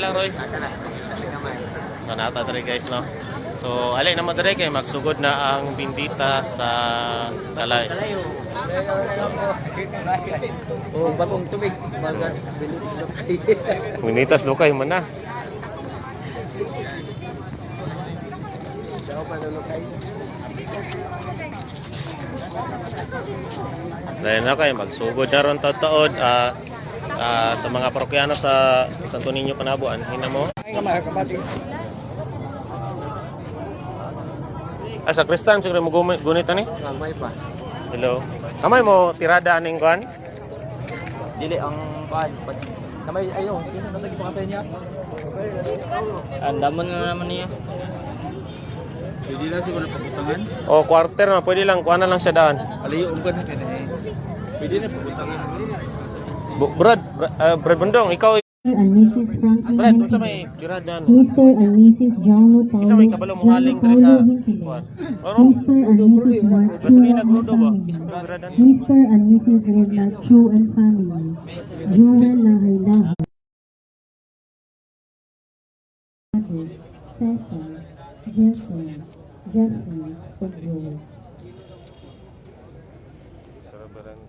lang, Roy. So, nata dere guys, no? So, alay naman dere kay magsugod na ang bindita sa Dalay. Oh, bagong tubig. Bagat Binitas lukay man na. daw pa lukay. Dahil na kayo, magsugod na ron taod sa mga parokyano sa Santo Niño Panabuan. Hina mo? Ay, kapatid. Ay, sa Kristan, siguro mo gunit ni? May pa. Hello. Kamay mo, tirada aning kuan? Dili ang paan. Namay ayo, sino natagi pa kasi niya? Andamon na naman niya. Pwede lang siguro pabutangan. O, quarter na. Pwede lang. Kuha na lang siya daan. Aliyo ang ganun kaya eh. Pwede na pabutangan. Brad Bundong, ikaw. And Mrs. Franklin Brad, kung sa Hinquilez, may tirada na. Mr. and Mrs. John Isa may kabalo mong haling diri sa kuan. Ano? Mr. and Mrs. Marchu Gasolina, and grudo ba? family, Isa may tirada na. Mr. and Mrs. Red Marchu and family, Joel Lahaylaho, Cesar, Jeffrey, Pagdul. Sarabaran.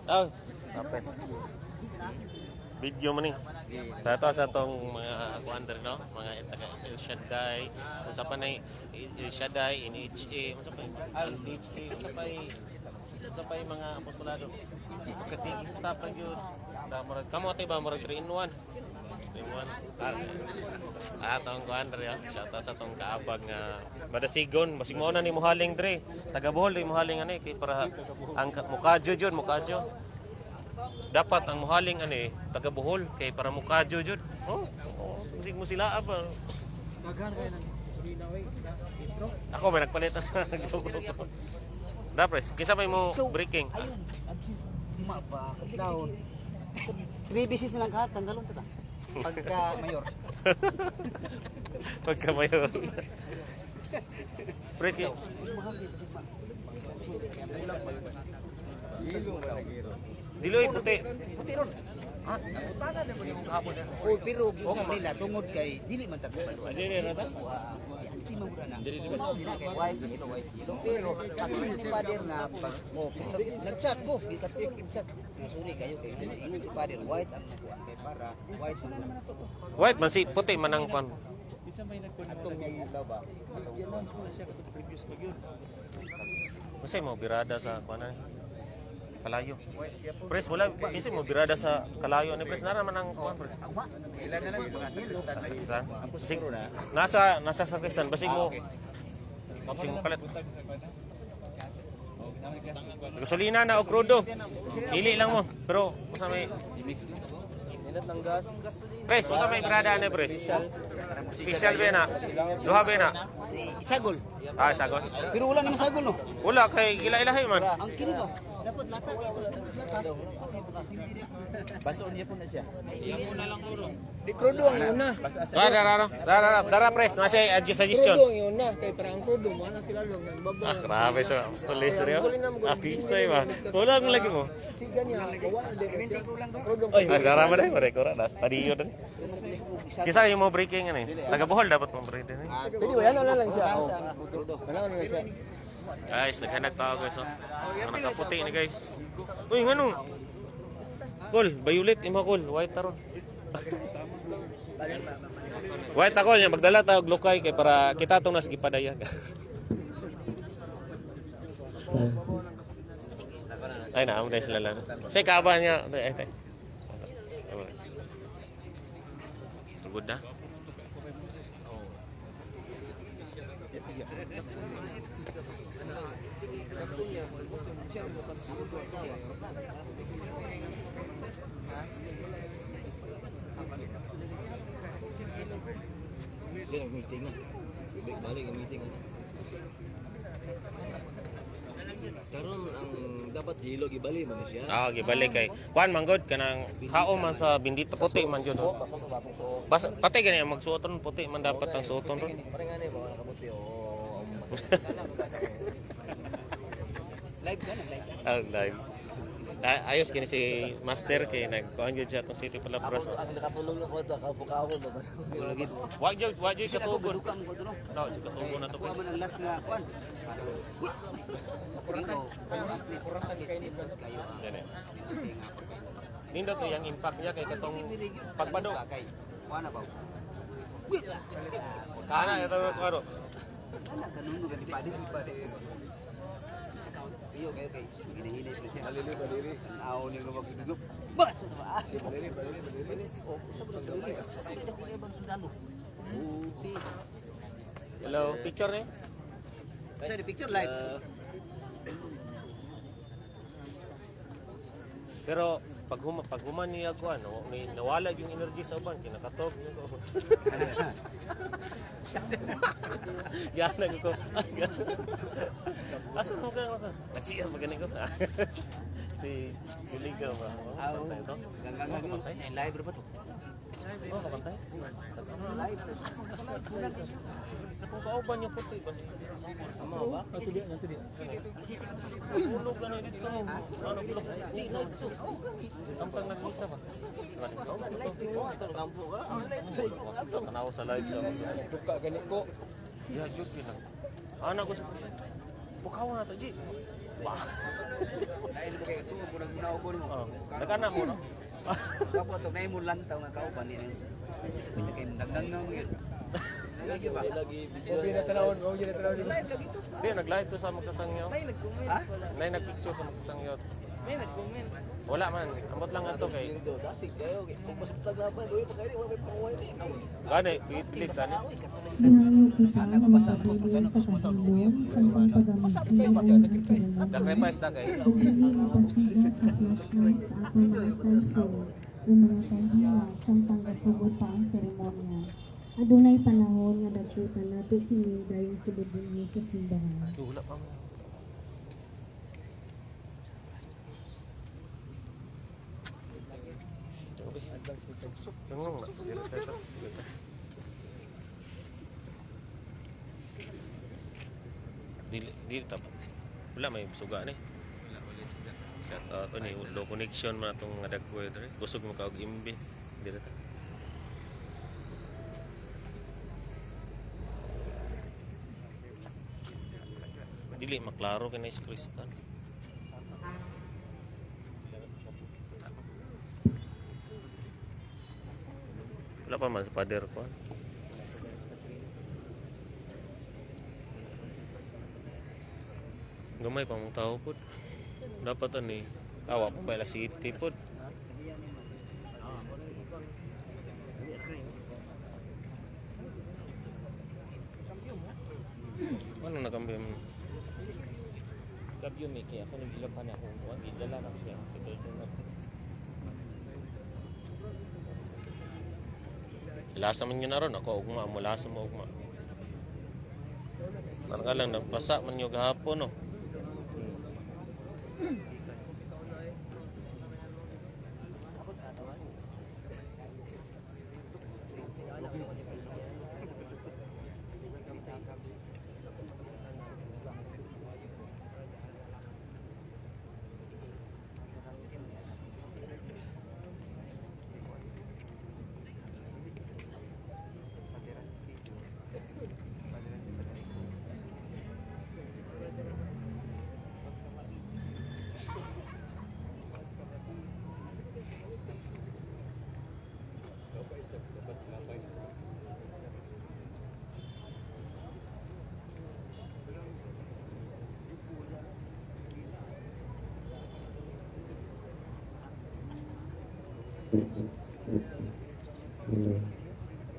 Oh, dapat. Video mo ni. Sa tong mga kuandar no, mga taga El Shaddai, unsa pa nay El Shaddai, NHA, unsa pa NHA, unsa pa mga apostolado. Katigista pa gyud. Kamo tay ba murag 3 in 1. 3 in 1. Atong kuandar ya. Shout out sa tong kaabag nga Badasigon, basig mo na ni mohaling dre. Taga Bohol ni mohaling ani kay para ang mukadyo jud, mukadyo. Dapat ang muhaling taga Bohol kay para mukadyo jud. Hindi mo sila apa. Daghan kay nang sulina way. Intro. Ako may nagpalit ang gisugod ko. Dapres, kinsa may mo breaking? Ayun. Di pa daw. 3 beses na lang kahat tanggalon ta. Pagka mayor. Pagka mayor. Breaking. Diloy puti. Puti ron. Ha? Putana na mo yung hapon. Oh, pero gisang nila tungod kay dili man tagpalo. Dili ra ta. Estima mo na. Dili kay white yellow. Pero ako ni father na pag nag-chat ko, chat. Sorry kayo kay si father white ang nakuha kay para white man naman to. White man si puti man ang kon. Isa may Atong may ilaw ba? i-announce mo na siya katong previous pag yun. Kasi mo birada sa kuan Kalayo. Pres wala kasi mo birada sa Kalayo ni pres na naman ang kuan pres. Ilan na lang mga sa Kristan. Sakrisan. Basig na. Nasa sakrisan basig mo. Basig mo palit. Gasolina na o crudo. Pili lang mo. Pero usa may Inat ng gas. pres, usa may birada ni pres. Special ba na? Duha ba na? Isagol. Sagol. Pero wala naman sagol no. Wala kay gila-ilahi man. Ang kini ba? Dapat lata. Baso niya po na siya. Di krudo ang una. Dara pres, nasa suggestion. Yun na, kay parang kudo mo na sila lang nagbaba. Grabe sa apostoles dere. Artista ba? Wala mo lagi mo. Tiga niya, gawa din siya. Kudo Dara ba dai? Rekora das tadi yun. Kisa yung mo breaking Taga Bohol dapat mo breaking Pwede ba yan na lang siya. Wala na lang siya. Guys, naghanap tao guys. Nakaputi ni guys. Uy, ano? Kol, violet ima kol, white taron. White akol niya magdala ta og lokay kay para kita tong nas gipadayag. Ay na, amo sila lang. Say kaaba niya. Ay. Sugod na. Hindi nag-meeting na. Balik ang meeting. Karon ang dapat hilo gibali man siya. Gibalik kay kuan manggod kanang kao man sa bindito puti man jud. Bas patay gani ang magsuoton puti man dapat ang suoton ron. Parang ba nakabuti o. Live ka na, live. Live. Ayos kini si Master kay nagkuan gyud siya tong City Palabras. Ang nakatulong na ko ito, kapo-kapo ba? Lagi. Wa jud siya tugon. Duka mo ko dito. No, jud tugon na to Kuha ko. man ang last na kuan. Dito, at least stable kayo. Gani. Nindot to yung impact niya kay katong pagbado. Kay kuha na ba? Kana ito karo. Ana kanun ka di padi. Iyo kayo kay ginahinay ko siya. Alili baliri. Aw ni lumag dugop. Bas ba? Si baliri. Oh, sa bro sa ulit. Ay dako kay bang sundalo. Si Hello, picture ni. sa picture live. Pero pag human niya ko ano, may nawala yung energy sa uban kinakatog niya ko. Gana ko. Asa mo ka? Nagsiya magaling ko. Si Juliga ba? Aw, Patay to. ganggang live ba to? Oh, kapantay. Live. Katong kauban yung puti ba? Amo ba? Ato di, ato di. Ulog ano dito. Ano bulok? Di na gusto. Samtang nag-isa ba? Kampo ka. Tanaw sa live sa Duka gani ko. ya jud pinang. Ana ko sa bukaw na to, Ji. Wah. Lain mo kay tuwa ko nang munaw ko mo. Nagana mo no? Kapo to nay mo lantaw nga kauban ni. Kita kay dagdag na mo yun. Lagi ba? Obi na tanawon, obi na tanawon. Live lagi to. Di nag-live to sa magsasangyaw. Ha? Nay nag-picture sa magsasangyaw. May nag-comment. Wala man, ambot lang ato kay. Dasig kayo. Kung masabtag na pa, doon pa kayo, may panguhay na. Gani, pilit gani. Sinangyo kita ang mga pabili sa kahilom sa ibang paggamit sa Sacrifice na kay. pasiga sa placement sa atong mga cellphone o mga kandila samtang nasugod pa ang seremonya. Adunay panahon nga dakutan nato kini dayon sulod ninyo sa simbahan. Wala pa mo. Tungong na. Dili ta. Wala may suga ni. Sa to ni low connection man atong nga dagkoy diri. Kusog mo ka og imbi. Dili ta. Dili maklaro kay na si Kristan. Wala pa man sa pader ko. Gamay pa mong tao po. Dapat ani awa pa ba city po. Ano nakambyo mo? Kabyo mi kaya ako nagilapan ako. Wag gidala na kaya na. Lasa man yun na ron, ako ugma, mulasa mo ugma. Parang lang, nagpasa man yung gahapon, no?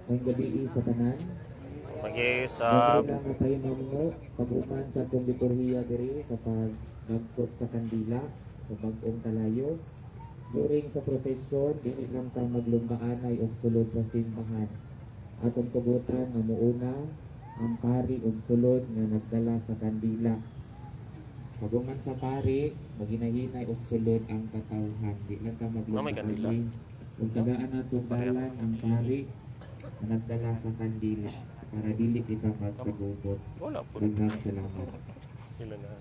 Ang gabi sa tanan. Mag-isa. Wala nga tayo mamungo. Pag-uman sa itong liturhiya diri kapag nagkot sa kandila o bagong kalayo. During sa prosesyon, dili lang tayo maglumbaanay o sulod sa simbahan. Atong tugutan nga muuna ang pari o sulod nga nagdala sa kandila. Paguman sa pari, maginahinay og sulod ang katawhan. Di lang ka May kandila. Kung tagaan na dalan ang pari, na nagdala sa kandila para dili kita magkabubot. Wala po. Daghang salamat. Ilan na.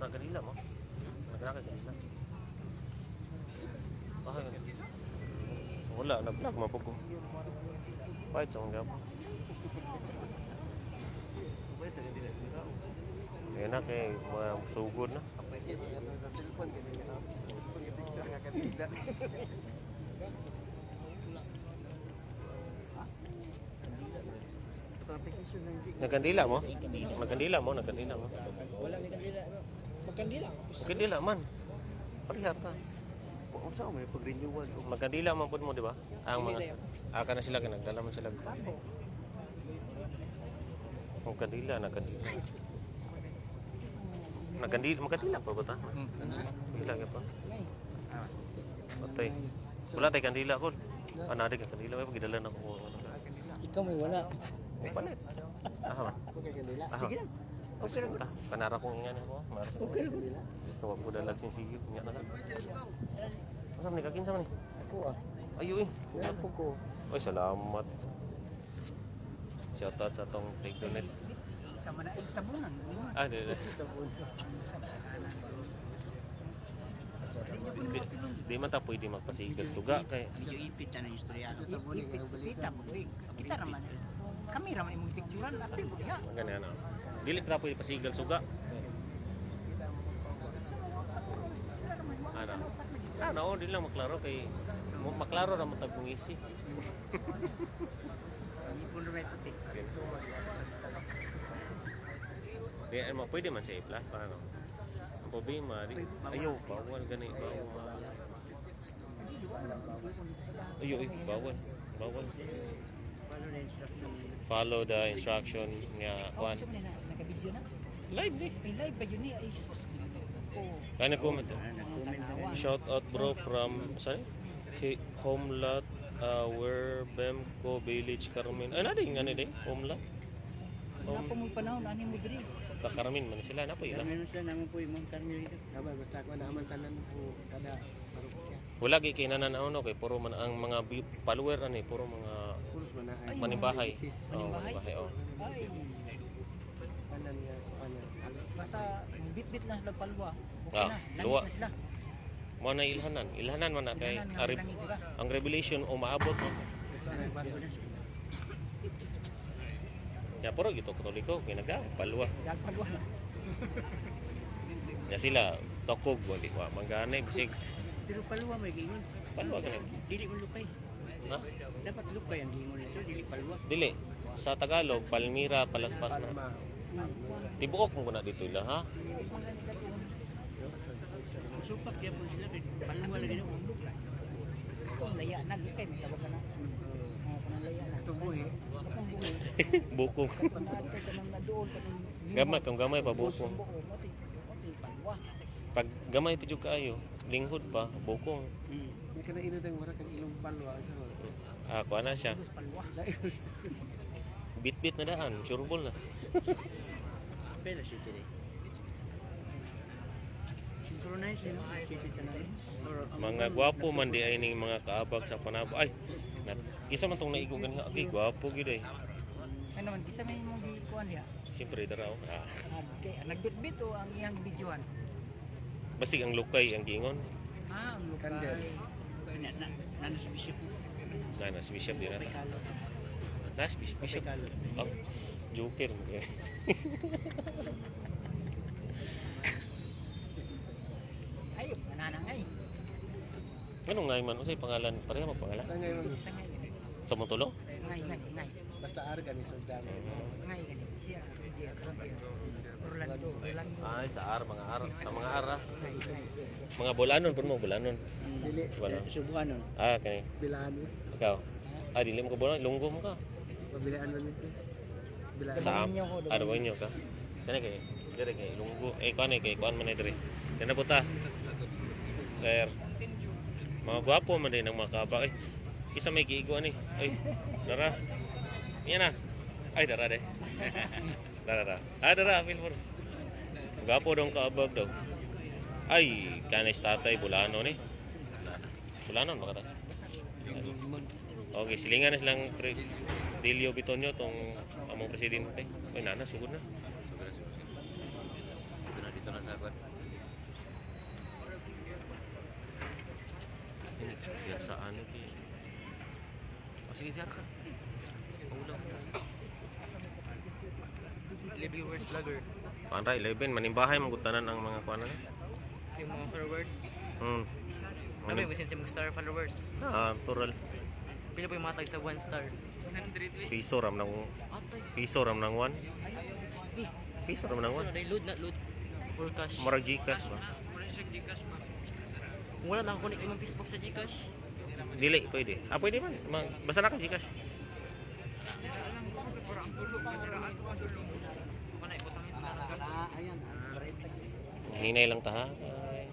Kanila mo? Nagkakay kanila. Wala, nag-vlog mo po ko. Kahit sa mga gapo. Yan na kay mga sugod na. Nagkandila mo? Nagkandila mo? Nagkandila mo? Wala may kandila. Magkandila. Nagkandila man. Parihata. Kung saan may pag-renewal. Magkandila man po mo, di ba? Ang mga aka na sila, nagdala man sila. Magkandila, nagkandila. Magkandila pa ba ta? Kandila ka pa. Patay. Wala tayo kandila ko. Anadi ka kandila. May pagidala na ko. Ikaw may wala. Palit. Aha. Sige lang. Okay lang. Panara kong ingan mo. Okay lang. Gusto ko dalag sinsigit. Nga na lang. Masam ni kakinsa man ni? Ako Ayo eh. Wala po ko. Oy, salamat. Shoutout sa tong Take Donate. Sa mana tabunan. Di. Di man ta pwede magpasigal suga kay Medyo ipit na istorya. Ipit mo ko. Kita raman. Kami raman imong picturean natin mo diha. ganyan na. Dili pa pwede pasigal suga. Ano, di lang maklaro kay maklaro ra mo tag pungisi. Ipon ra may puti. Di mo pwede man sa i-plus para no. Ang problema di ayo bawal gani bawal. Ayo bawal. Follow the instruction nga kwan. Naka-video na. Live ni. May live ba yun ni? Ay, sus. Kaya comment. Shout out bro from sorry? Homelat where Bemco Village Carmen. Ay nadi ngani di Homelat. Wala pa mo panahon ani mo diri. Ta Carmen man sila na po ila. Meron sila naman po imong Carmen dito. Tama, basta ko naman tanan ko kada parokya. Wala gi kay nananaw kay puro man ang mga follower ani puro mga Puros man na ay manibahay. Oh, manibahay oh. Ay, tanan nga ano. basta bit-bit lang sila palwa. Ah, Langit luwa. na sila. Mo na ilhanan man na kay Ilhanan nga, arib, langit, diba? ang revelation umaabot no. Ya puro gito katoliko kay nagpalwa. Palwa na. Ya sila tokog wali wa mangane bisig Pero palwa may gingon. palwa kanang. Dili mo lukay. Ha? Dapat lukay ang gingon nito, dili palwa. Dili sa Tagalog Palmira Palaspas na. Tibuok mo na dito ila ha. Supak kaya po sila kay palwa lagi na undok na. Kung laya na lukay may tawag ka na. Laya na. Ito buhi. Bukong. Panaad ka nang nadoon ka nang Gamay kung gamay pa bukong. mati palwa. Pag gamay pa jud kaayo, linghod pa bukong. May kana ina dang wara kang ilong palwa sa. Kuha na siya. Palwa. Bit-bit na daan, sureball na. Pero si Tiri. Synchronize no? City channel. Mga gwapo man di ay ning mga kaabag sa panabo. Ay, isa man tong naigo ganha. Okay, gwapo gyud ay. Ano man kisa may imong gikuan diha. Siyempre daraw. Nagbitbit o ang iyang videoan. Basig ang lukay ang gingon. Ang lokal. Nano si Bishop. Na si Bishop din na. Nas Bishop. Oh, joker mo kay. Ayo, mananangay. Anong ngay man usay pangalan? Pareha mo pangalan? Ngay man. Sangay. Sa mo tulo? Ngay. Basta arga ni soldado. Ngay gani. Siya. Orlando. Ay, sa mga ar, sa mga ara. Mga bulanon pud mo, bulanon. Dili Bulanon. Subukan nun. Kani. bilaan mo. Ikaw. Dili mo ko bulanon, lunggo mo ka. Pabilaan mo nito. Bilaan. Sa arawan nyo ka. Sana kay dire kay lunggo. Kuan kay kuan man dire. Kana puta. Layer. Mga gwapo man din ang mga kaba. Isa may giiguan ni. Ay, dara. Yan na. Ay, dara de. Dara. Ah, dara, feel mo. Gapo dong kaabag daw. Ay, kanis tatay, Bulano ni. Bulanon ba ka ta? Okay, silingan na silang Delio Bitonyo tong among presidente. Ay, nana, sugod na. Dito na sa agad. Sa ano ki? O sige, siya ka. Ulang. Viewers vlogger. Panray, 11, manimbahay, magutanan ang mga kuanan. Si mga followers. Manim, Bisin si mga star followers. tural. Pila po yung matag sa 1 star? 100 Piso ram ng 1. Piso ram ng 1. So, load na load. Or cash. Murag Gcash ba? Kung wala nakakunik yung Facebook sa Gcash. Dili, pwede. Pwede man. Basta na ka Gcash. Ayan, Hinay lang ta ha. Ay.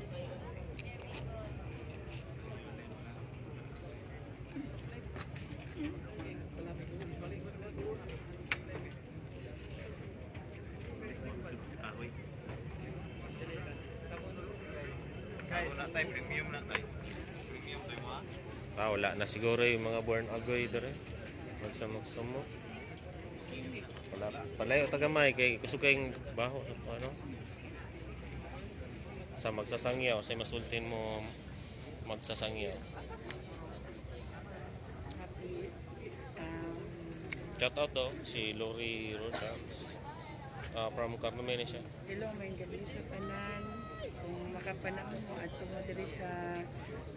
Wala na siguro yung mga born agoy dere. Magsamok-samok. Wala palayo tagamay kay kusog kayong baho sa ano. Sa magsasangyaw, sa masultin mo magsasangyaw. Shout out daw si Lori Rodax. From Carmen siya. Hello, may gabi sa tanan. Kung makapanahon mo at tumodiri sa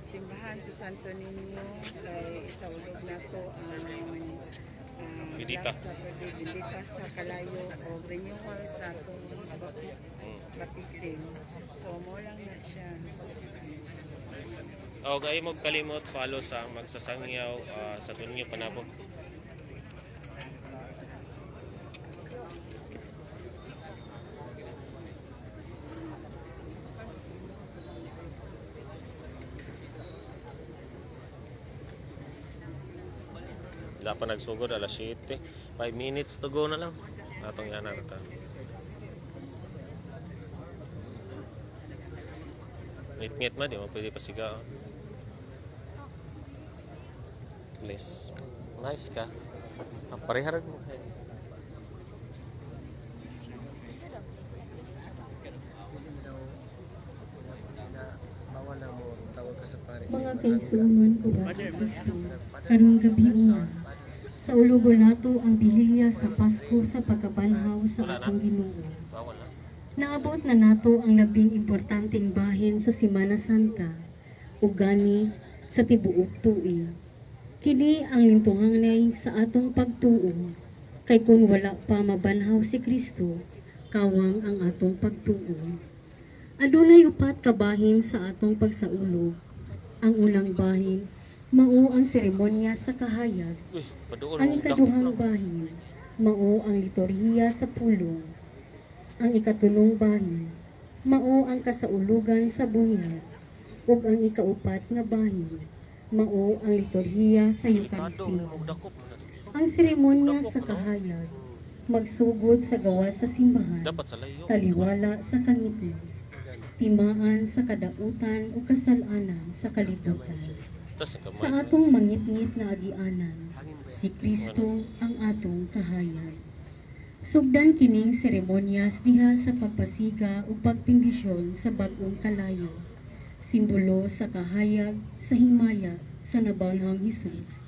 simbahan sa Santo Niño, kay isaulog na to ang Bidita. sa Bidita sa Kalayo o renewal sa atong baptism. So, mo lang na siya. Okay, mo kalimot follow sa magsasangyaw sa Tunyo Panabo. Wala pa nagsugod, alas 7. 5 minutes to go na lang. Atong yan na ito. Ngit-ngit ma, di mo pwede pasiga. Please. Nice ka. Pariharag mo. Mga kaigsuonon ko ba ang Kristo, karong gabi una, sa ulugo nato ang bihilya sa Pasko sa pagkabanhaw sa atong Ginoo. Bawal na. Naabot na nato ang labing importanteng bahin sa Semana Santa, ug gani sa tibuok tuig. Kini ang lintunganay sa atong pagtuo, kay kung wala pa mabanhaw si Kristo, kawang ang atong pagtuo. Adunay upat ka bahin sa atong pagsaulog. Ang unang bahin, mao ang seremonya sa kahayag. Uy, paduol Ang mo. ikaduhang bahin, mao ang liturhiya sa pulong. Ang ikatulong bahin, mao ang kasaulugan sa bunyag. Ug ang ikaupat nga bahin, mao ang liturhiya sa Eucharistia. Ang seremonya sa kahayag, magsugod sa gawas sa simbahan, Dapat sa layo. taliwala sa kangiti, timaan sa kadautan o kasalanan sa kalibutan. Tas Sa kamay. atong mangit-ngit na agianan, si Kristo ang atong kahayag. Sugdan kining seremonyas diha sa pagpasiga o pagpindisyon sa bag-ong kalayo, simbolo sa kahayag sa himaya sa nabanghang Hesus.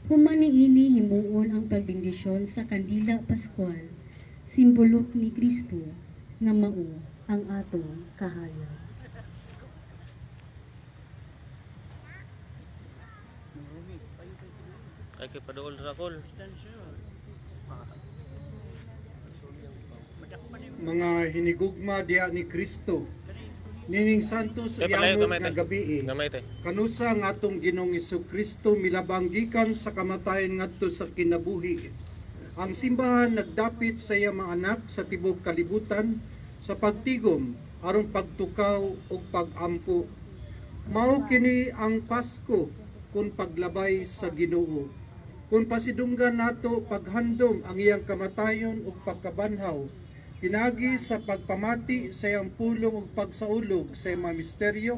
Human niini himuon ang pagbindisyon sa kandila Pascual, simbolo ni Kristo nga mao ang atong kahayag. Ay kay paduol ra kol. Mga hinigugma diha ni Kristo. Nining Santos Tay palayo Riyamot gamay nga tay. gabi Gamay tay. kanusa nga atong Ginoong Kristo milabang gikan sa kamatayon ngadto sa kinabuhi. Ang simbahan nagdapit sa iya mga anak sa tibuok kalibutan sa pagtigom aron pagtukaw ug pagampo. Mao kini ang Pasko kung paglabay sa Ginoo. Kung pasidunggan nato paghandom ang iyang kamatayon ug pagkabanhaw, pinagi sa pagpamati sa iyang pulong ug pagsaulog sa iyang mga misteryo,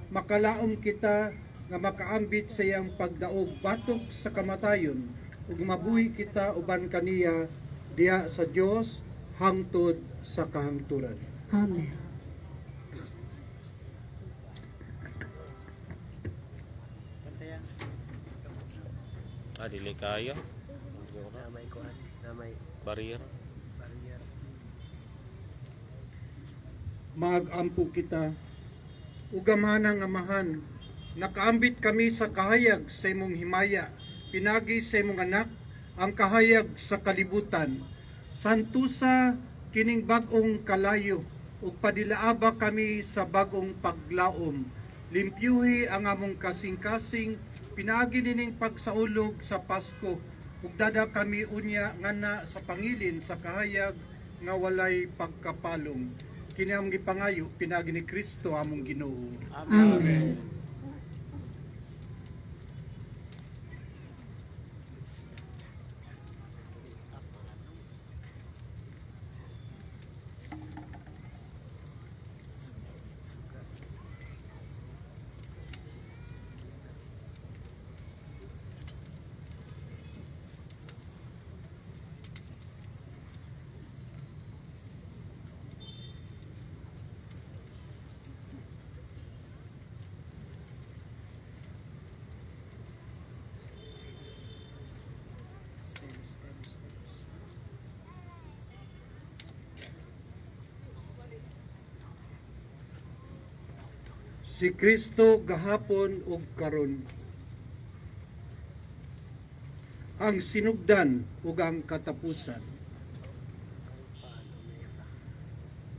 makalaom kita nga makaambit sa iyang pagdaog batok sa kamatayon ug mabuhi kita uban kaniya diha sa Dios hangtod sa kahangturan. Amen. Dili kayo. Namay kuan, namay Barrier. barrier. Magampo kita ug gamahanang amahan, nakaambit kami sa kahayag sa imong himaya, pinagi sa imong anak ang kahayag sa kalibutan. Santusa kining bag-ong kalayo ug padilaaba kami sa bag-ong paglaom. Limpyuhi ang among kasing-kasing pinagi nining pagsaulog sa Pasko ug dada kami unya ngana sa pangilin sa kahayag nga walay pagkapalong. Kini among gipangayo pinagi ni Kristo among Ginoo. Amen. Si Kristo gahapon ug karon, ang sinugdan ug ang katapusan,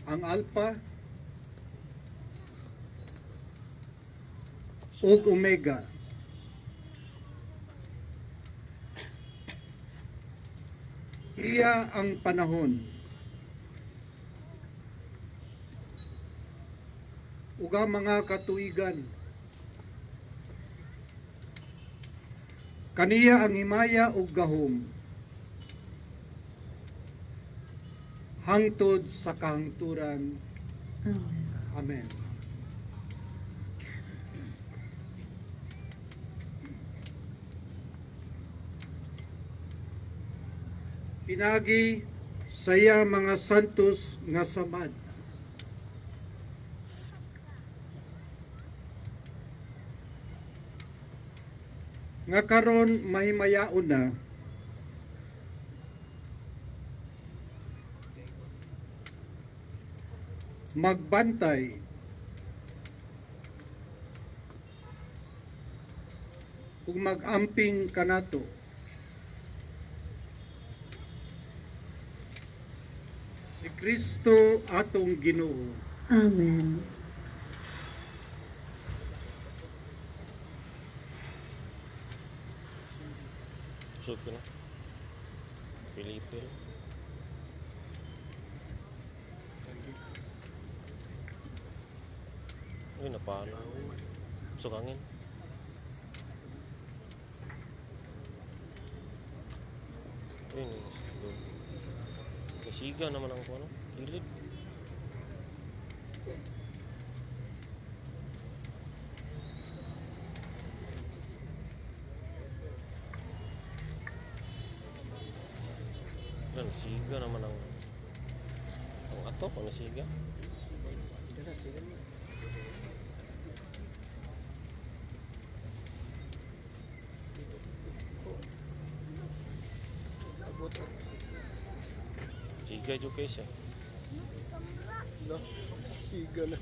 ang Alpha ug Omega, iya ang panahon ug ang mga katuigan. Kaniya ang himaya ug gahom hangtod sa kahangturan. Amen. Amen. Pinagi saya mga santos nga samad, nga karon mahimayaon na magbantay ug mag-amping kanato si Kristo atong Ginoo. Amen. Sud ko na. Pilipil. Ay, napalo. Sukangin. Ay, nasiga naman ang kuno. Kilid. Nasiga naman ang ato pa nasiga. Siga juga kayo siya. Siga na.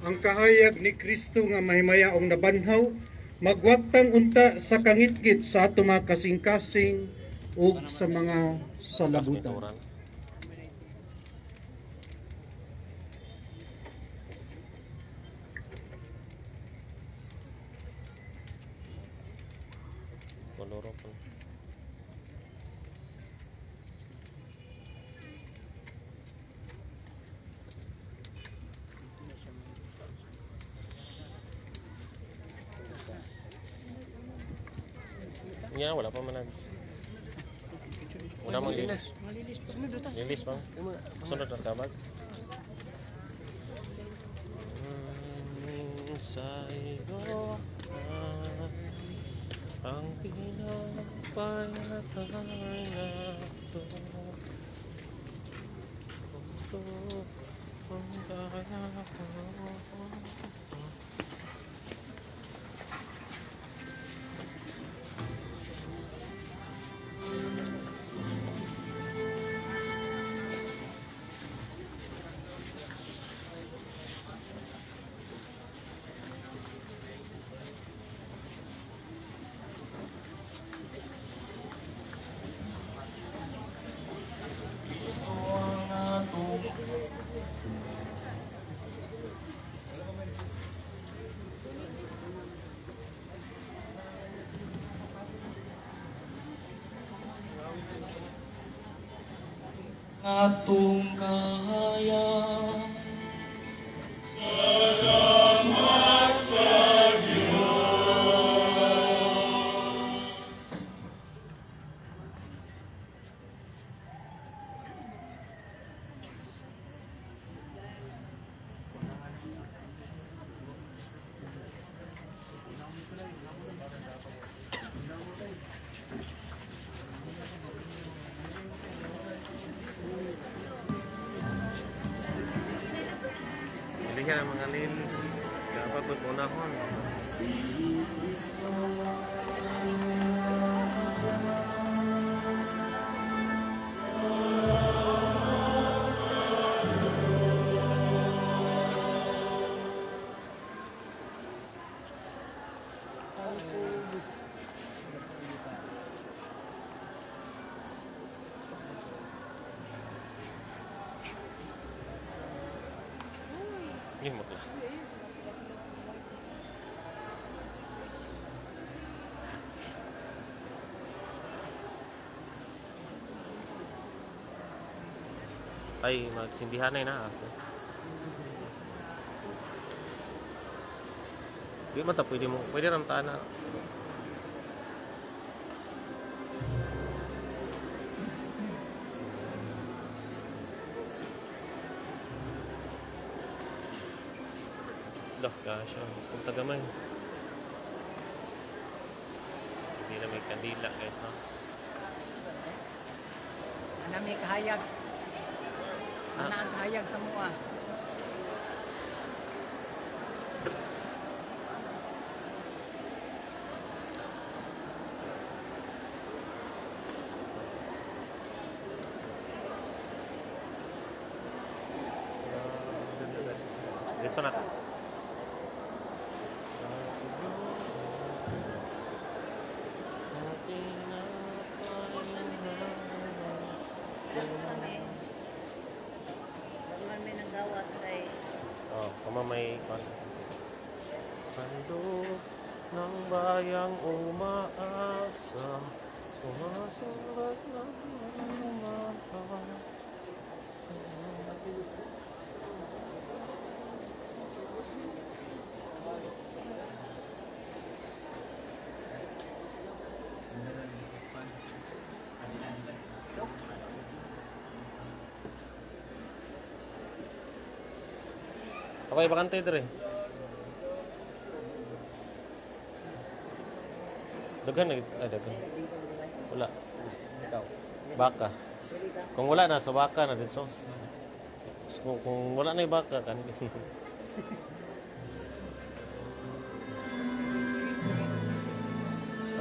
Ang kahayag ni Kristo nga mahimayaong nabanhaw magwagtang unta sa kangitgit sa ato mga kasing-kasing ug sa mga salabutan. Orang. Koloro pa. Nya wala pa man nag. Una mang lilis. Lilis pa. Sunod ang tawag. Sa iyo ang pinapayatay na ito. Ito ang kaya ko. Atong kahayag Pilihan ang mga lils. Dapat po unahon. Ini mo. Ay, magsindihan na ako. Di man ta pwede ramtaan na. Dah, kasya. Kung tagamay. Hindi na may kandila, guys, no? Ana may kahayag. Ana ang kahayag sa mua. Dito na. Naman may nanggawas ay Oh, pamamay kon. Handog ng bayang umaasa, sumasabat ng umaasa. Okay, bakante dre. Dagan na, dagan. Wala. Baka. Kung wala na, sa baka na din so. Kung wala na yung baka, kan.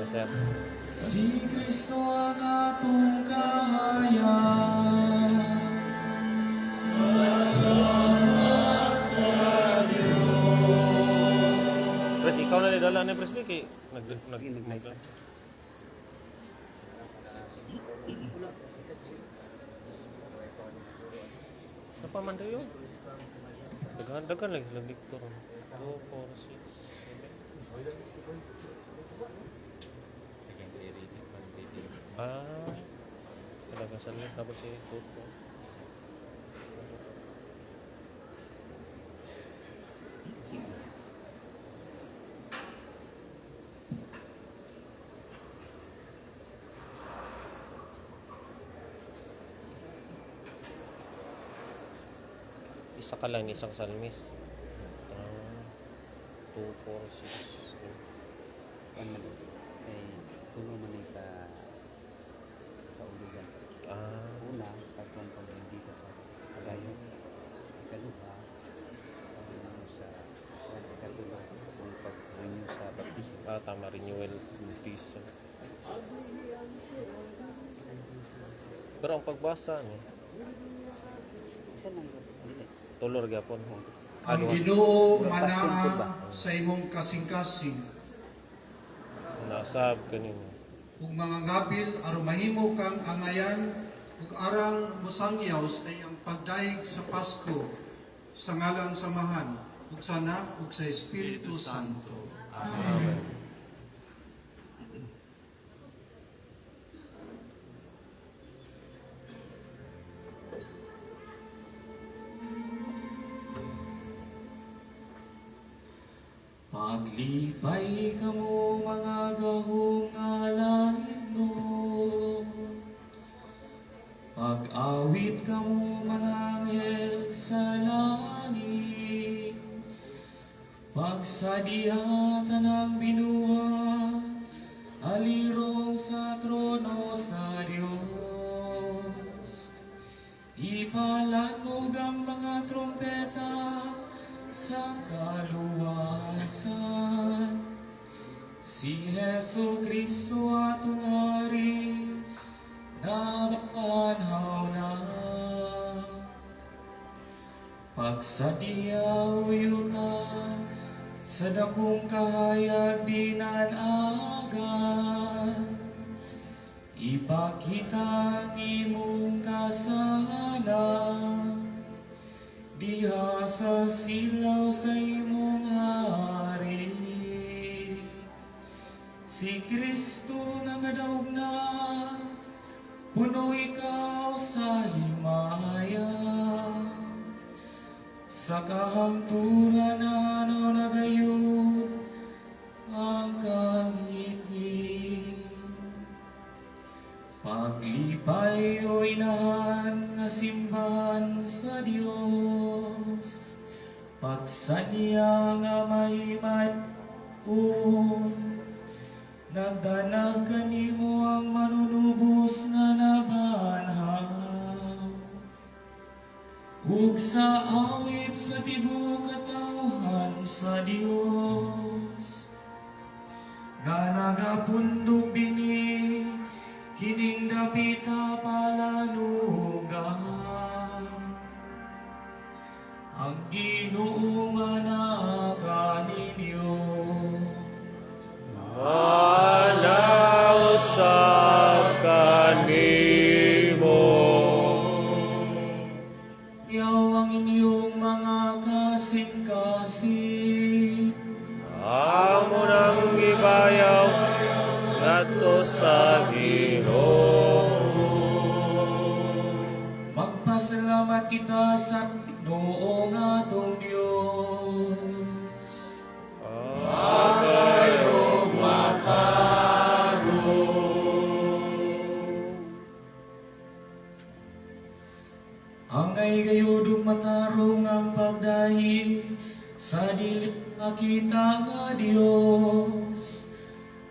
Sir. Si Kristo ang atong kahayag. Pres, ikaw na nidala ni Pres Vicky. Apa man dayo? Dagan lagi sila Victor. 2, 4, 6, 7. Ah, talaga sa liit tapos si Tuto. sa kalan isang salmis. 2, 4, 6. Ano man kay tulo man ni sa ulugan. Una, katong pagbindi ka sa kagayo. Ikaduha, sa ikatulo, kung pag-renew sa baptism. Tama, renewal baptism. Pero ang pagbasa ni Isa lang dili. tulor gapon. Ang Ginoo manaa sa imong kasing-kasing Nasab kanino. ug mga ngabil aron mahimo kang angayan ug arang mosangyaw sa iyang pagdaig sa Pasko sa ngalan samahan ug sa Anak ug sa Espiritu Santo. Amen. Paglipay kamo mga gahong nga langit no, pag-awit kamo mga anghel sa langit, pagsadya tanang binuhat, alirong sa trono sa Dios. Ipalanog ang mga trompeta sa kaluwasan. Si Hesu Kristo atong Hari napanhaw na. Pagsadya uyutan sa dakong kahayag dinanagan, ipakita ang imong kasanan diha sa silaw sa imong hari. Si Kristo nakadaog na, puno ikaw sa himaya. Sa kahamturan na nagayon ang kangiti. Paglipay o inahan nga simbahan sa Dios, pagsanya nga mahimat nagdanag kanimo ang manunubos nga nabanhaw. Ug sa awit sa tibuok katawhan sa Dios, nga nagapundok dinhi kining dapita palanugan. Ang Ginoo manaka ninyo, Manausap kanimo. yaw ang inyong mga kasing-kasing, Amo nang gibayaw ngadto sa Ginoo. magpasalamat kita sa noong atong Diyos. Agayong matago. Angay gayudong matarong ang pagdahil sa dili makita nga Dios.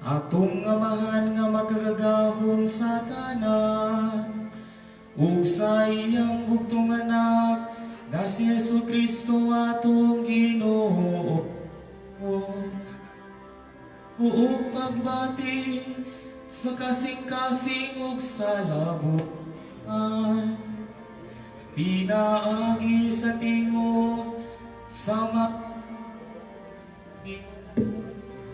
Atong amahan nga magagahon sa tanan, ug sa iyang bugtong anak nga si Hesu Kristo atong Ginoo. Uog pagbati sa kasing-kasing ug sa labuan, pinaagi sa tingog sa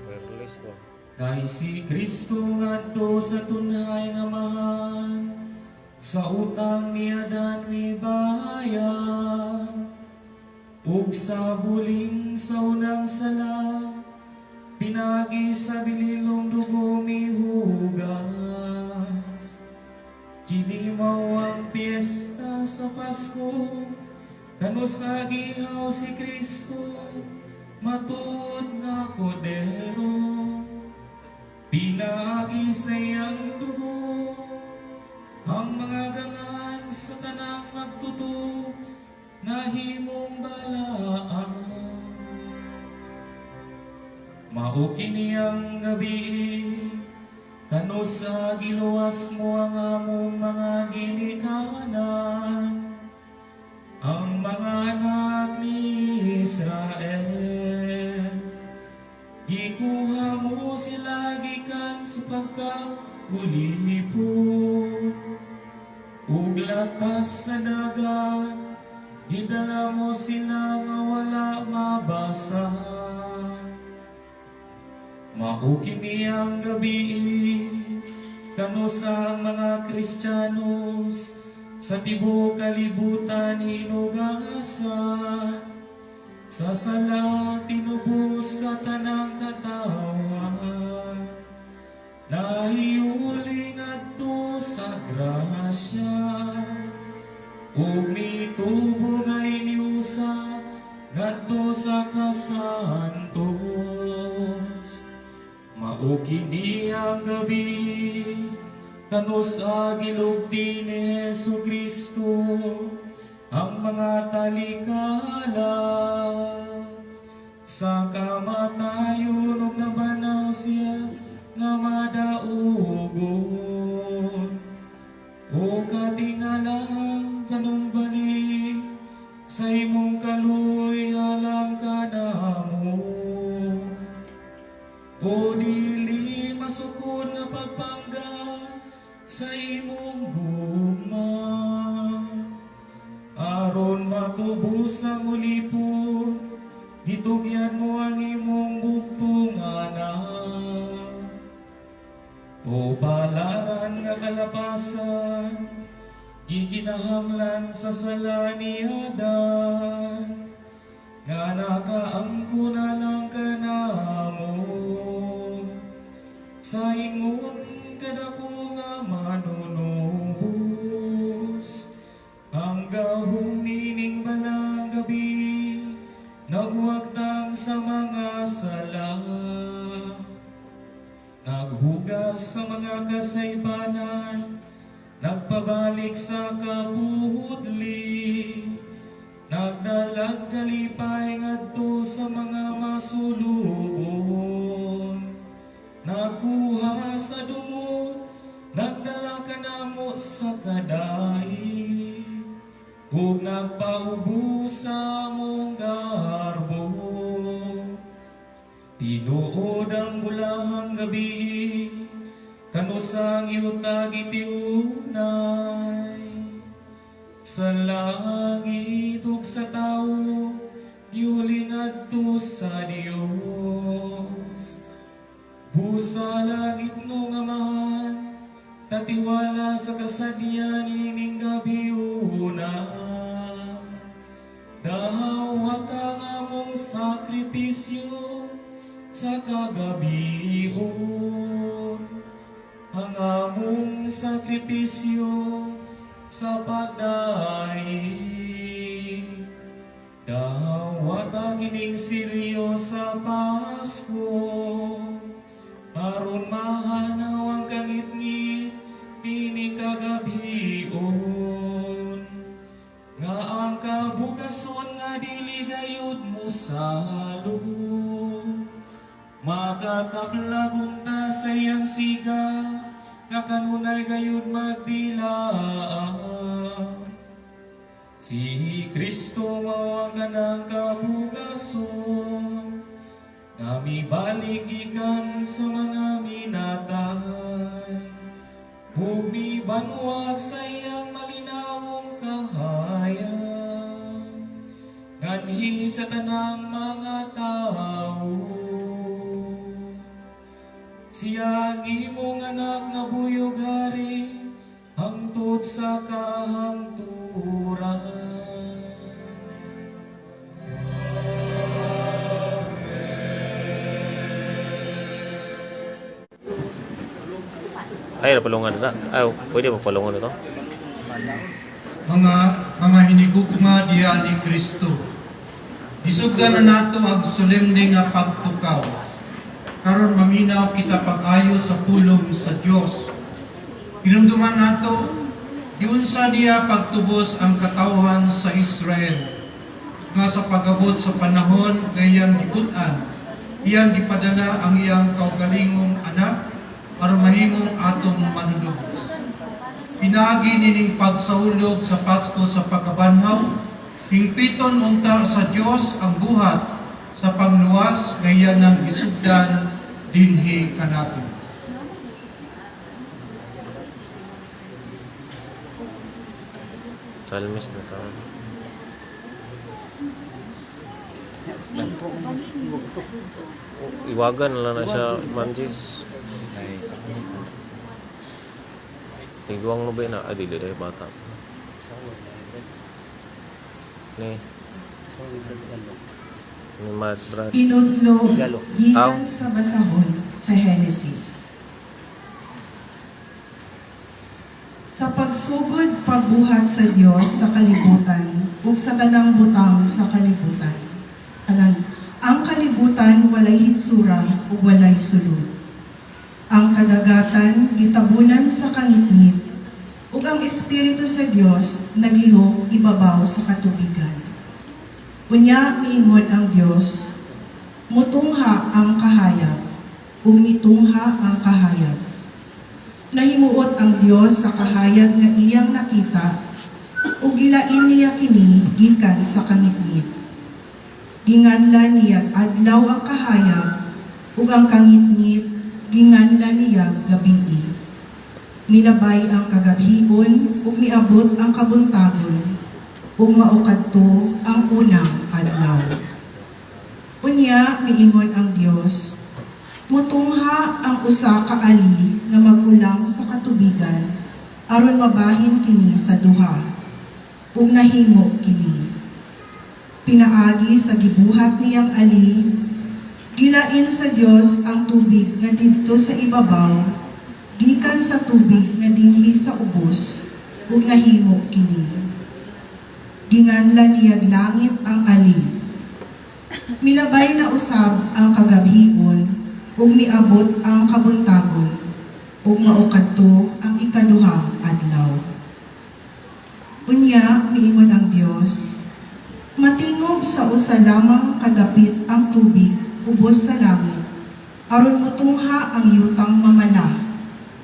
Release mo. kay si Kristo ngadto sa tunay nga mahal, sa utang ni Adan mibayan, ug sa buling sa unang sala, pinagi sa bililong dugo mihugas. Kini mao ang piyesta sa Pasko, kano sa gihaw si Kristo, matuod nga kodero. Pinagi sa iyang dugo ang mga gangan sa tanang magtuto na nahimong balaan. Mao kini ang gabi, kano sa giluwas mo ang among mga ginikanan, ang mga anak ni Israel. Gikuha mo sila gikan sa pagkaulipon, ug latas sa dagat, gidala mo sila nga wala mabasa. Mao kini ang gabi, kano sa mga Kristiyanos sa tibuok kalibutan hinugasan, sa sala tinubos sa tanang katawan, nahiuling adto sa grasya, ug mitubog ay niusa ngadto sa kasantos. Mao kini ang gabi, kano sa gilugti ni Jesucristo ang mga talikala, sa kamatayon ug nabanaw siya nga madaugon. O katingalang panumbalik sa imong kaluoy alang kanamo, o dili masukod nga pagpangga sa imong gugma, aron matubos ang ulipon, gitugyan mo ang imong bugtong anak. O palaran nga kalapasan, gikinahanglan sa sala ni Adan, nga nakaangko na lang kanamo. Sa ingon kadako nga manunubos, ang gahong nining balang gabi, nagwagtang sa mga sala, naghugas sa mga kasaybanan, nagpabalik sa kabuhudli, nagdalag kalipay ngadto sa mga masulubon, nakuha sa dumot, nagdala ka namo sa kadai, ug nagpaubos sa mong garbo. Tinuod ang bulahang gabi, kano sang iyutag itiunay, sa langit ug sa tao, giuling adto sa Dios. Busa langit nung amahan, tatiwala sa kasadyan ining gabi una. Dahawa ka nga mong sakripisyo sa kagabion, ang among sakripisyo sa pagdaig. Dahawa ta kining siryo sa Pasko, aron mahanaw ang kangit-ngit pining kagabion, nga ang kabukason nga dili gayud mo salud, makakaplag ta sa iyang siga, nga kanunay gayud magdilaan. Si Kristo mao ang kanang kabukason, nami balik ikan sa mga minatay, ug mibanwag sa iyang malinawong kahayag, nganhi sa tanang mga tao. Siya ang imong anak nga buyog hari, hangtod sa kahangturan. Ay, napalungan na. Ay, pwede magpalungan ito. Mga hinigugma diya ni Kristo, isugdan na nato ang solemne nga pagtukaw, karon maminaw kita pag-ayo sa pulong sa Dios. Pinumduman nato, giunsa niya pagtubos ang katawhan sa Israel, nga sa pagabot sa panahon ngayang gibutan, iyang gipadala ang iyang kaugalingong anak para mahimong atong manunubos. Pinaagi nining pagsaulog sa Pasko sa pagkabanhaw, hingpiton unta sa Dios ang buhat sa pangluwas ngayon ng gisugdan dinhi kanato. Salmis na to. Iwagan na lang na siya, Manjis. Tigwang mo ba na? Ah, dili dahil bata. Ni. Ni Mad Brad. Inudlo Aw. gikan sa basahon sa Genesis. Sa pagsugod pagbuhat sa Dios sa kalibutan ug sa tanang butang sa kalibutan. Ang kalibutan walay hitsura ug walay sulod. Ang kadagatan gitabunan sa kangitngit ug ang Espiritu sa Dios naglihok ibabaw sa katubigan. Unya miingon ang Dios, mutungha ang kahayag ug mitungha ang kahayag. Nahimuot ang Dios sa kahayag nga iyang nakita ug gilain niya kini gikan sa kangitngit. Ginganlan niya adlaw ang kahayag ug ang kangitngit ginganlan niya gabi. Milabay ang kagabhion ug miabot ang kabuntagon ug maukadto ang unang adlaw. Unya miingon ang Dios, mutungha ang usa ka ali nga magulang sa katubigan aron mabahin kini sa duha ug nahimo kini. Pinaagi sa gibuhat niyang ali, gilain sa Dios ang tubig nga didto sa ibabaw, gikan sa tubig nga dinhi sa ubos, ug nahimo kini. Ginganlan niyag langit ang ali. Milabay na usab ang kagabhion, ug miabot ang kabuntagon, ug maukadto ang ikaduhang adlaw. Unya miingon ang Dios, matingog sa usa lamang kadapit ang tubig ubos sa langit, aron motungha ang yutang mamala,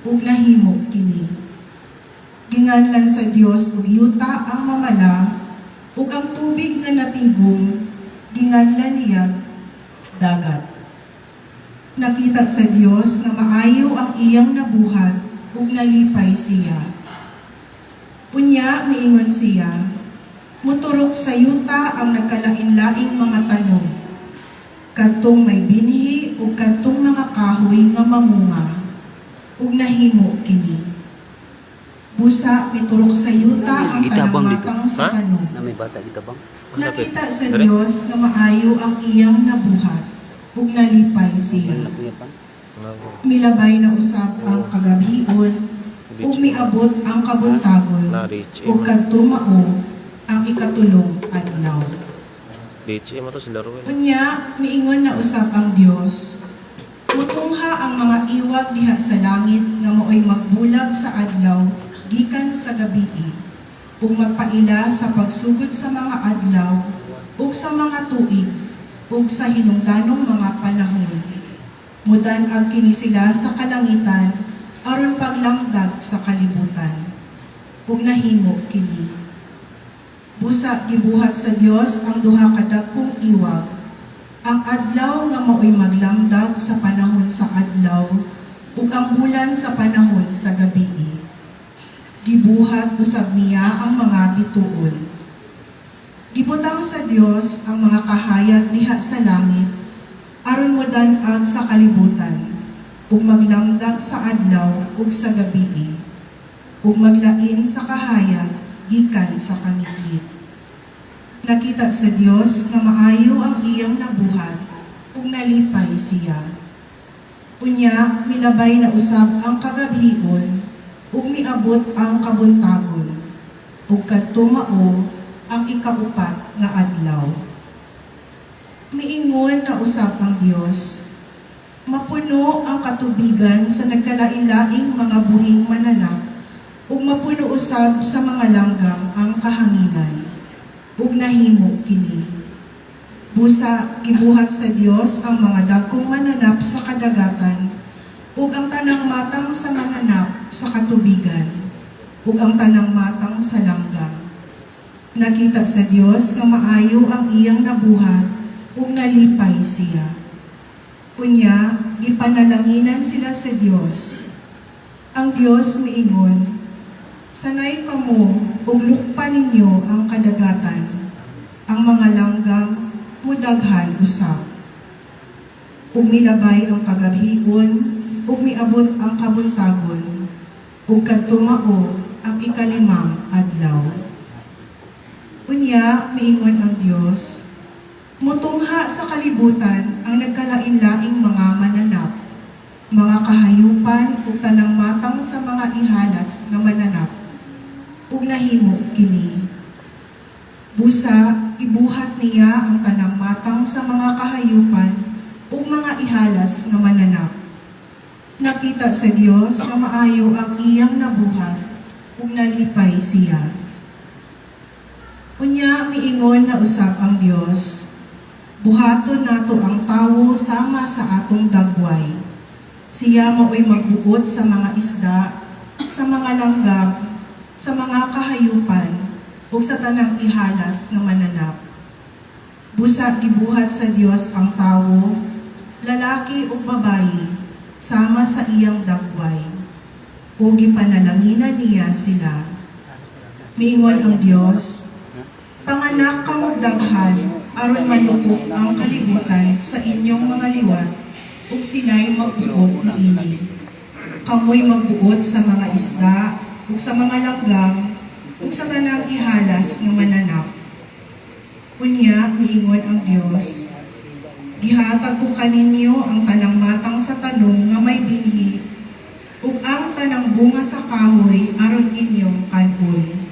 ug nahimo kini. Ginganlan sa Dios ug yuta ang mamala, ug ang tubig nga natigom, ginganlan niya dagat. Nakita sa Dios na maayo ang iyang nabuhat, ug nalipay siya. Unya miingon siya, muturok sa yuta ang nagkalain-laing mga tanong, kadtong may binhi ug kadtong mga kahoy nga mamunga, ug nahimo kini. Busa miturok sa yuta ang talamatang sa tanong. Na may bata kita bang? Nakita sa Dios na maayo ang iyang nabuhat, ug nalipay siya. Milabay na usab ang kagabhion, ug miabot ang kabuntagon, ug kadto mao ang ikatulong adlaw. DHA mo to sila Ruel. Unya, miingon na usap ang Dios. Mutungha ang mga iwag diha sa langit nga maoy magbulag sa adlaw gikan sa gabi, ug magpaila sa pagsugod sa mga adlaw ug sa mga tuig ug sa hinungdanong mga panahon. Mudan-ag kini sila sa kalangitan aron paglangdag sa kalibutan. Ug nahimo kini. Busa gibuhat sa Dios ang duha ka dakong iwag, ang adlaw nga maoy maglangdag sa panahon sa adlaw ug ang bulan sa panahon sa gabi. Gibuhat usab niya ang mga bituon. Gibutang sa Dios ang mga kahayag diha sa langit aron modan-ag sa kalibutan ug maglangdag sa adlaw ug sa gabi ug maglain sa kahayag gikan sa kangitngit. Nakita sa Dios nga maayo ang iyang nabuhat ug nalipay siya. Unya milabay na usab ang kagabhion ug miabot ang kabuntagon ug kadto mao ang ikaupat nga adlaw. Miingon na usab ang Dios, mapuno ang katubigan sa nagkalain-laing mga buhing mananap ug mapuno usab sa mga langgam ang kahanginan, ug nahimo kini. Busa gibuhat sa Dios ang mga dagkong mananap sa kadagatan, ug ang tanang matang sa mananap sa katubigan, ug ang tanang matang sa langgam. Nakita sa Dios nga maayo ang iyang nabuhat, ug nalipay siya. Unya, ipanalanginan sila sa Dios. Ang Dios miingon, sanay kamo ug lukpan ninyo ang kadagatan, ang mga langgam mudaghan usab. Ug milabay ang kagabhion, ug miabot ang kabuntagon, ug kadtumao ang ikalimang adlaw. Unya, miingon ang Dios, mutungha sa kalibutan ang nagkalain-laing mga mananap, mga kahayupan ug tanang matang sa mga ihalas nga mananap, ug nahimo kini. Busa, ibuhat niya ang tanang matang sa mga kahayupan ug mga ihalas nga mananap. Nakita sa Dios nga maayo ang iyang nabuhat, ug nalipay siya. Unya, miingon na usab ang Dios, buhaton nato ang tawo sama sa atong dagway. Siya mao'y magbuot sa mga isda, sa mga langgam, sa mga kahayupan, ug sa tanang ihalas nga mananap. Busa gibuhat sa Dios ang tawo, lalaki ug babayi, sama sa iyang dagway. Ug gipanalanginan niya sila. Miingon ang Dios, panganak kamo daghan aron malupok ang kalibutan sa inyong mga liwat, ug sila'y magbuot niini. Kamoy magbuot sa mga isda, ug sa mga langgam, ug sa tanang ihalas nga mananap. Unya, miingon ang Dios, gihatag ko kaninyo ang tanang matang sa tanong nga may binhi, ug ang tanang bunga sa kahoy aron inyong kanon.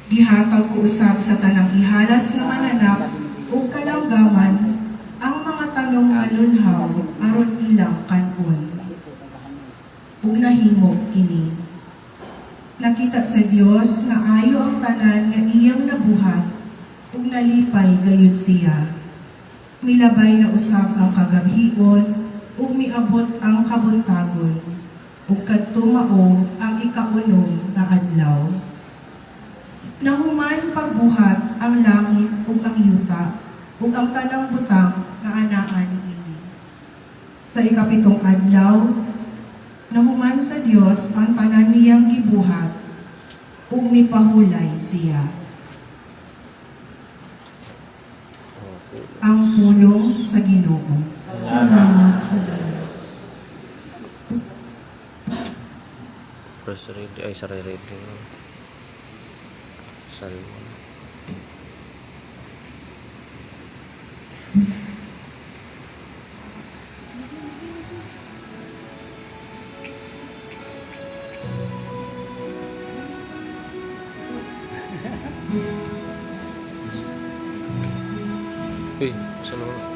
Gihatag ko usab sa tanang ihalas nga mananap ug kalanggaman ang mga tanong nga lunhaw aron ilang kanon. Ug nahimo kini. Nakita sa Dios nga ayo ang tanan nga iyang nabuhat ug nalipay gayud siya. Milabay na usab ang kagabhion ug miabot ang kabuntagon ug kadtumao ang ikaunom nga adlaw. Nahuman pagbuhat ang langit ug ang yuta ug ang tanang butang nga anaan niini. Sa ikapitong adlaw, nahuman sa Dios ang tanan niyang gibuhat ug mipahulay siya. Ang pulong sa Ginoo. Salamat sa Diyos. First reading, ay sorry reading. Salmo. Uy, saan naman?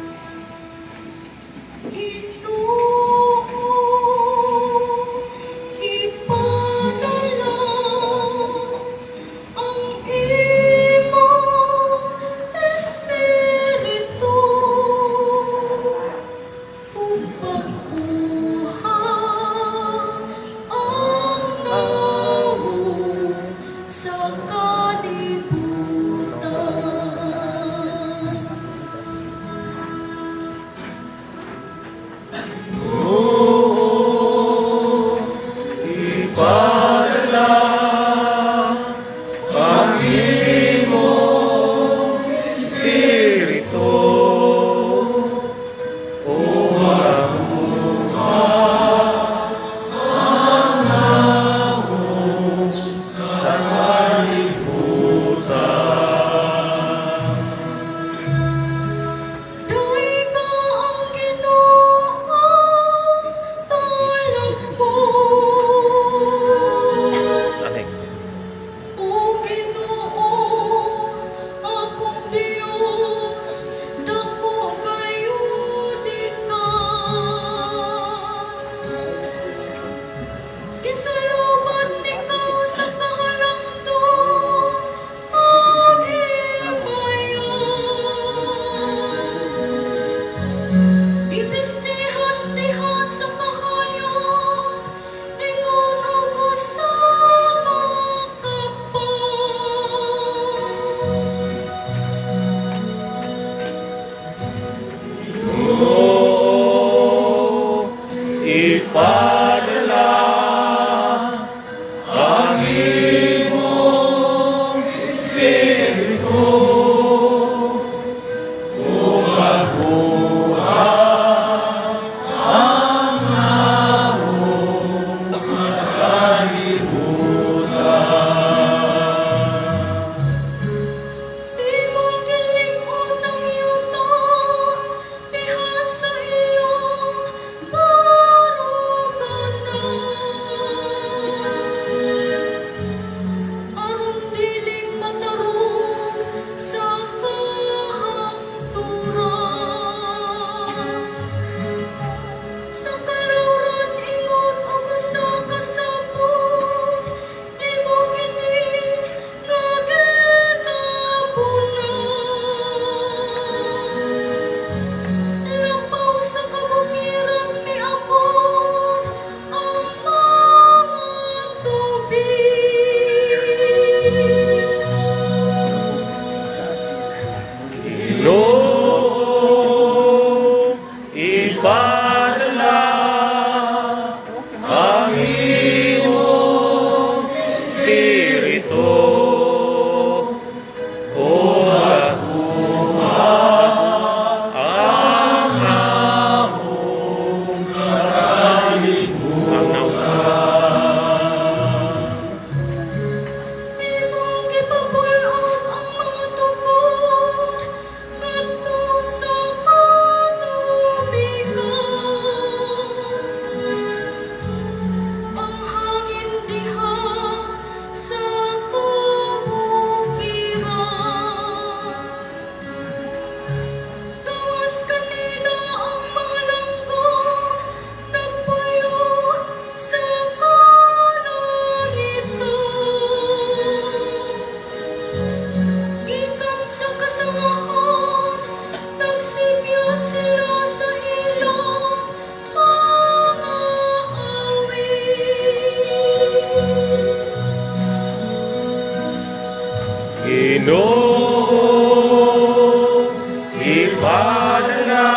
Imong gilingon ng yuta, diha sa iyong baruganan. Aron dili matarong sa kahangturan. Sa kalauran ingon og usa ka sabot, imo kini nga ginabunan. Lampaw sa kabukiran miabot ang mga tubig. Ginoo, ipadala ang iyong Espiritu o aguha ang naong Imong gipabulot ang mga tubod ngadto sa katubigan. Ang hangin diha sa kabukiran. Gawas kanina ang mga langgam nagpuyo sa kalangitan. Gikan sa kasangahan, nagsipya sila sa ilang mga awit. Ginoo, ipadala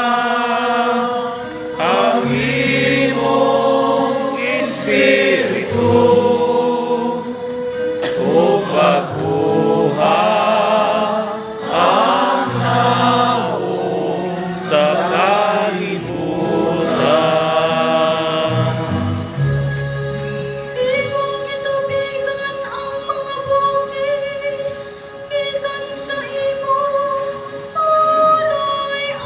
ang iyong Espiritu o pagkuha ang naong sa kalibutan. Imong gitubigan ang mga bukid, gikan sa imo walay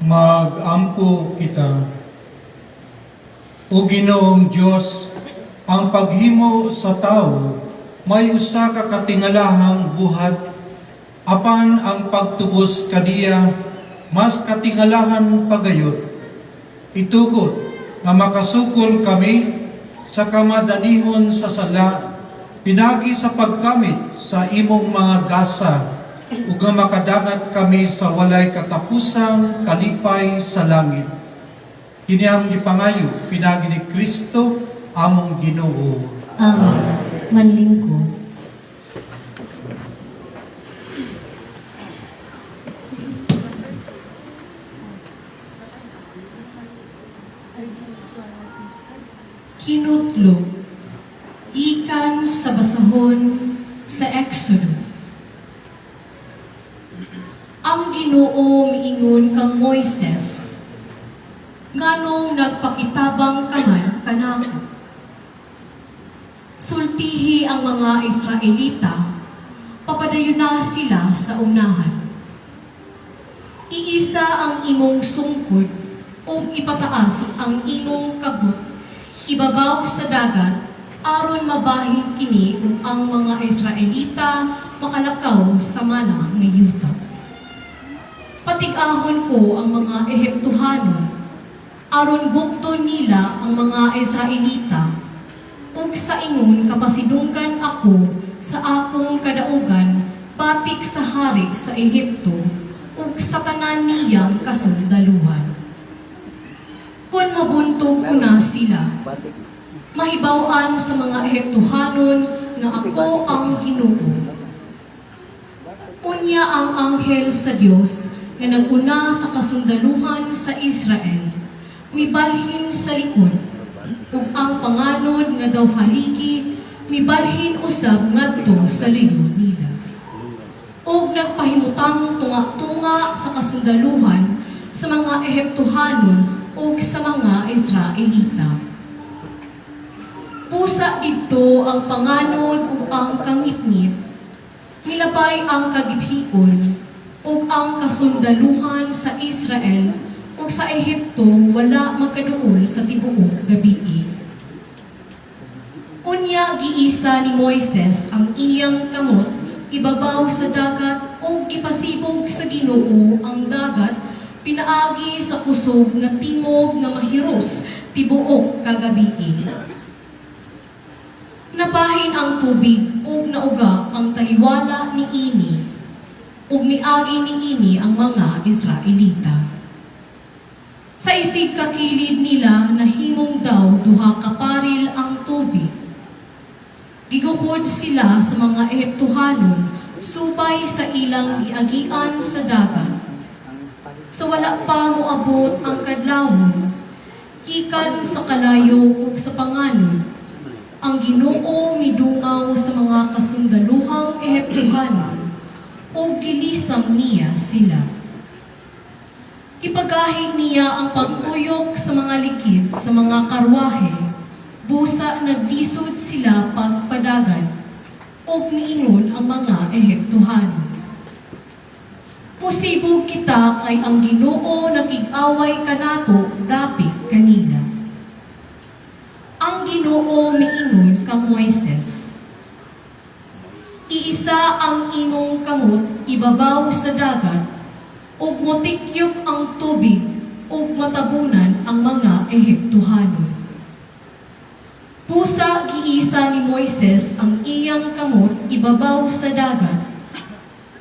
Magampo kita. O Ginoong Dios, ang paghimo sa tao may usa ka katingalahang buhat, apan ang pagtubos kaniya mas katingalahan pagayot. Itugot nga makasukol kami sa kamadanihon sa sala, pinagi sa pagkamit sa imong mga gasa, ug nga makadagat kami sa walay katapusang kalipay sa langit. Kini ang gipangayo pinagi ni Kristo among Ginoo. Amen. Manlingkod. Kinutlog, gikan sa basahon sa Exodo. Ang Ginoo miingon kang Moises, nganong nagpakitabang kaman kanako. Sultihi ang mga Israelita, papadayon na sila sa unahan. Iisa ang imong sungkod o ipataas ang imong kabut, ibabaw sa dagat, aron mabahin kini ug ang mga Israelita makalakaw sa mana nga yuta. Patig-ahon ko ang mga Ehiptohanon, aron gukton nila ang mga Israelita, ug sa ingon kapasidunggan ako sa akong kadaugan batik sa hari sa Ehipto ug sa tanan niyang kasundaluhan. Kung mabuntog ko na sila, mahibaw-an sa mga Ehiptohanon nga ako ang Ginoo. Unya ang anghel sa Dios nga naguna sa kasundaluhan sa Israel, mibalhin sa likod, ug ang panganod nga daw haligi, mibalhin usab ngadto sa liyon nila. Og nagpahimutang tunga-tunga sa kasundaluhan sa mga Ehiptohanon ug sa mga Israelita. Pusa didto ang panganod ug ang kangitngit, milabay ang kagithion ug ang kasundaluhan sa Israel ug sa Ehipto wala magkaduol sa tibuok gabii. Unya giisa ni Moises ang iyang kamot ibabaw sa dagat o gipasibog sa Ginoo ang dagat pinaagi sa kusog nga timog nga mahiros tibuok kagabii. Nabahin ang tubig ug nauga ang taliwala ni ini ug miagi ni ini ang mga Israelita. Sa isig kakilid nila nahimong daw duha ka paril ang tubig. Gigukod sila sa mga Ehiptohanon subay sa ilang giagian sa dagat. Sa wala pa moabot ang kadlawon, gikan sa kalayo ug sa panganod, ang Ginoo midungaw sa mga kasundaluhang Ehiptohanon ug gilisang niya sila. Ipagahi niya ang pagtuyok sa mga likid sa mga karwahe, busa naglisod sila pagpadagan, ug niingon ang mga Ehiptohanon. Musibog kita kay ang Ginoo nakig-away kanato dapit kanila. Ang Ginoo miingon kang Moises, iisa ang imong kamot ibabaw sa dagat, ug motikyop ang tubig ug matabunan ang mga Ehiptohanon. Pusa giisa ni Moises ang iyang kamot ibabaw sa dagat,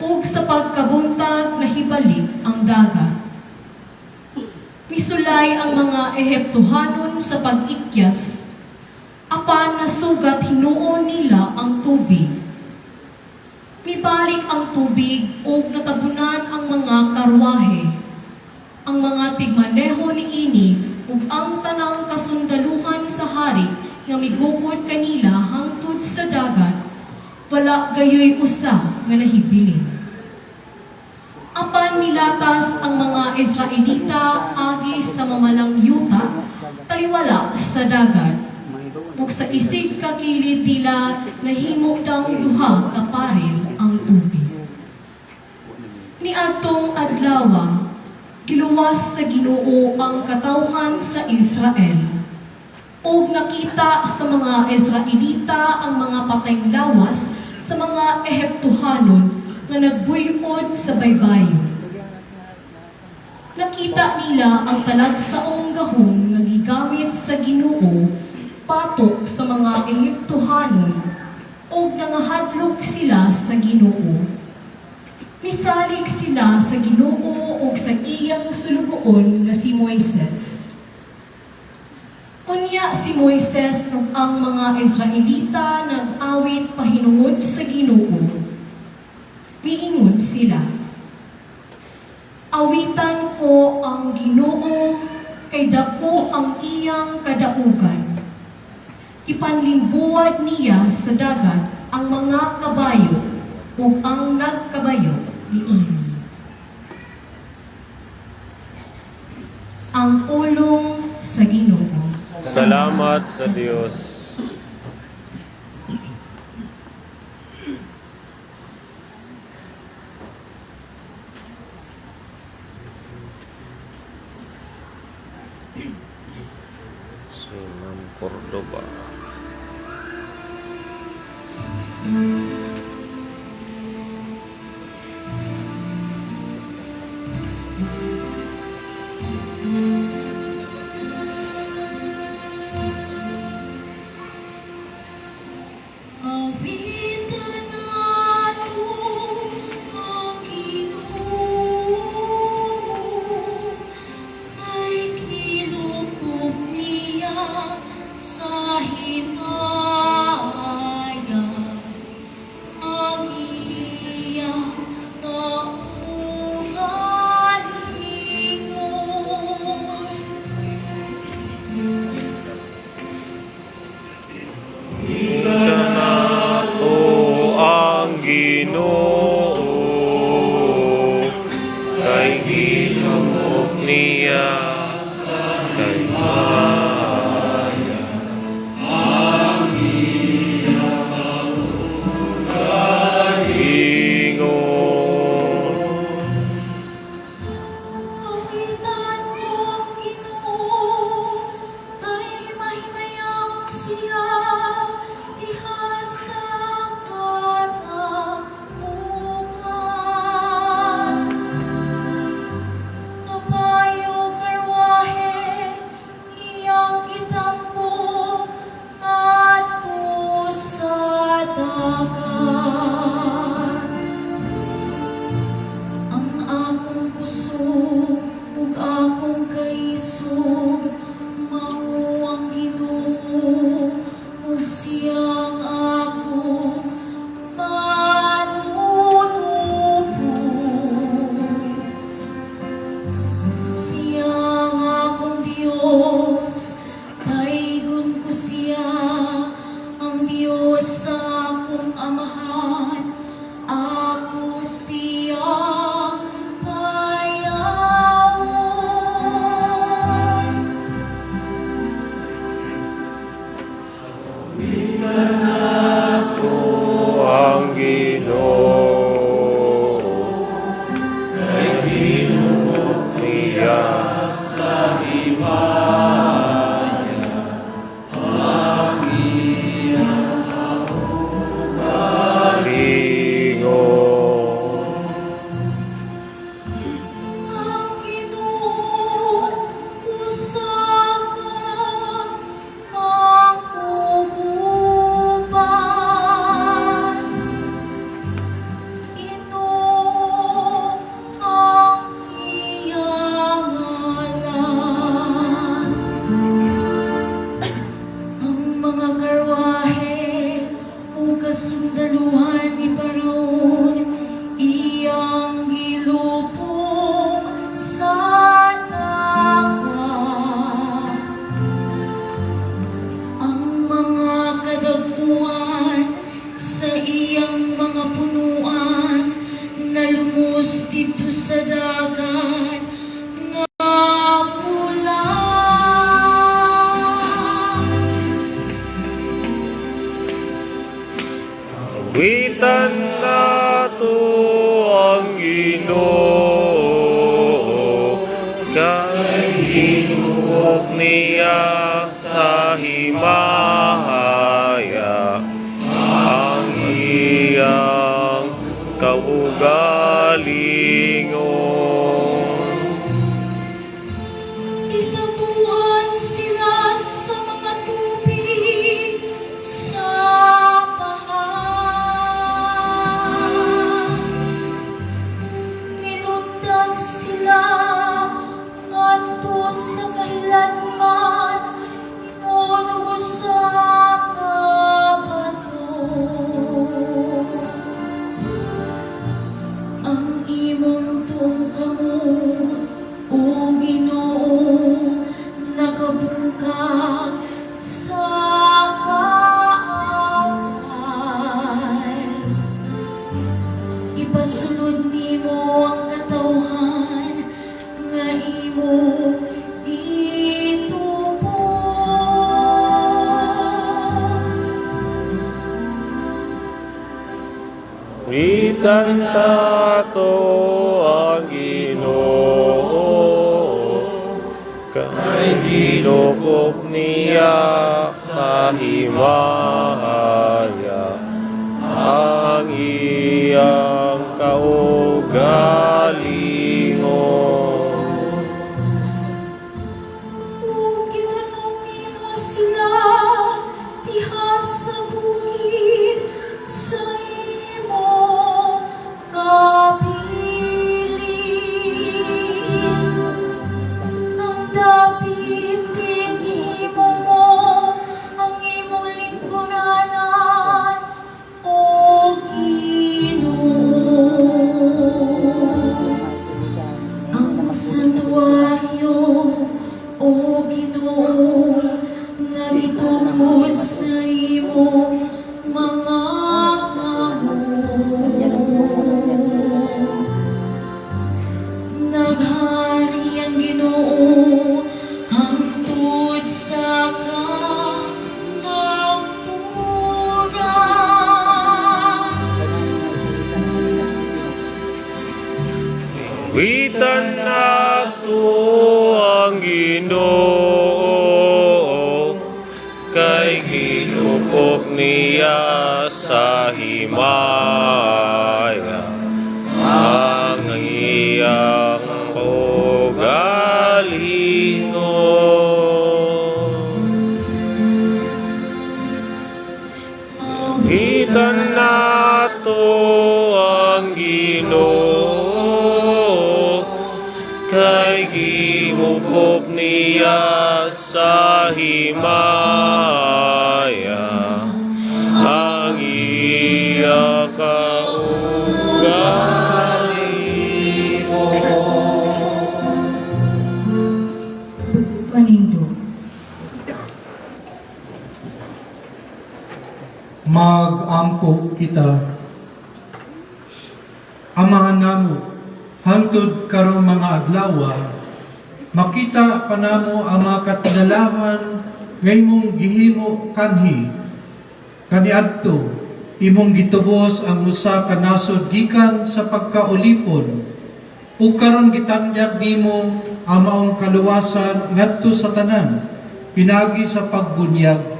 ug sa pagkabuntag nahibalik ang dagat. Misulay ang mga Ehiptohanon sa pag-ikyas, apan nasugat hinuon nila ang tubig. Mibalik ang tubig ug natabunan ang mga karwahe, ang mga tigmaneho ni ini ug ang tanang kasundaluhan sa hari nga migukod kanila hangtod sa dagat, wala gayoy usa nga nahibilin. Apan milatas ang mga Israelita agi sa mamalang yuta, taliwala sa dagat, ug sa isig kakilid nila nahimo daw duha ka paril ang tubig. Niadtong adlawa, Giluwas sa Ginoo ang katawhan sa Israel. Og nakita sa mga Israelita ang mga patayng lawas sa mga Ehiptohanon nga nagbuyod sa baybayon. Nakita nila ang talagsaong gahom nga gigamit sa Ginoo patok sa mga Ehiptohanon ug nangahadlok sila sa Ginoo. Misalig sila sa Ginoo ug sa iyang sulugoon nga si Moises. Unya si Moises ug ang mga Israelita nag-awit pahinungod sa Ginoo. Miingon sila, awitan ko ang Ginoo kay dako ang iyang kadaugan. Ipanlimbuad niya sa dagat ang mga kabayo ug ang nagkabayo niini. Ang pulong sa Ginoo. Salamat sa Diyos. Sunan Cordoba. Awitan nato ang Ginoo, ay kilukog niya sa himaya, ang iyang Nato ang Ginoo, kay ginamok niya kay Maya. Ingon. Awitan ko ang Ginoo, kay mahimayang siya diha sa katamukan. Kabayo karwahe, iyang gitampo ngadto sa dagat. Ang akong puso ug akong kaisog mao ang Ginoo ug siyang akong manunubos. Siyang akong Dios, daigon ko siya, ang Dios sa akong amahan, ako siyang payawon. Nato ang Ginoo, kay ginamok niya sa himaya, ang iyang kalingon. Ang Ginoo usa ka makuguban. Ginoo ang iyang ngalan. Ang mga karwahe ug kasundaluhan ni Paraon iyang gilupong sa dagat. Ang mga kadaguan sa iyang mga punuan nalumos dito sa dagat nga pula. Awitan nato ang Ginoo, niya sa himaya ang iyang kaugalingon. Itabuan sila sa mga tubig sa baha. Ninundag sila ngadto sa kahilanman, inuno sa kabato. Ang imong tungkamo, o Ginoo, nakabungka sa kaaway. Ipasulod nimo ang katawhan nga imo itubos. Witan nato ang Ginoo, kay ginukop niya sa himaya ang iyang kaugalingon. O ginanong nimo sila diha sa bukid sa imo kabilin. Ang dapit din imo mo ang imong lingkuranan, o Ginoo. Ang santuaryo, o Ginoo, nga gitugod sa imo mga kamot. Naghari ang Ginoo hangtod sa katuran. Witan nato ang Ginoo, kay ginukop niya sa himaya ang iyang kaugalingon. Witan nato ang Ginoo, kay gimukop niya sa himaya ang iyang kaugalingon. Panindo. Mag-ampo kita. Amahan namo, hangtod karong mga adlaw, makita pa namo ang mga katigalahan nga imong gihimo kanhi. Kaniadto, imong gitubos ang usa ka nasod gikan sa pagkaulipon, ug karon gitanyag nimo ang maong kaluwasan ngadto sa tanan, pinagi sa pagbunyag.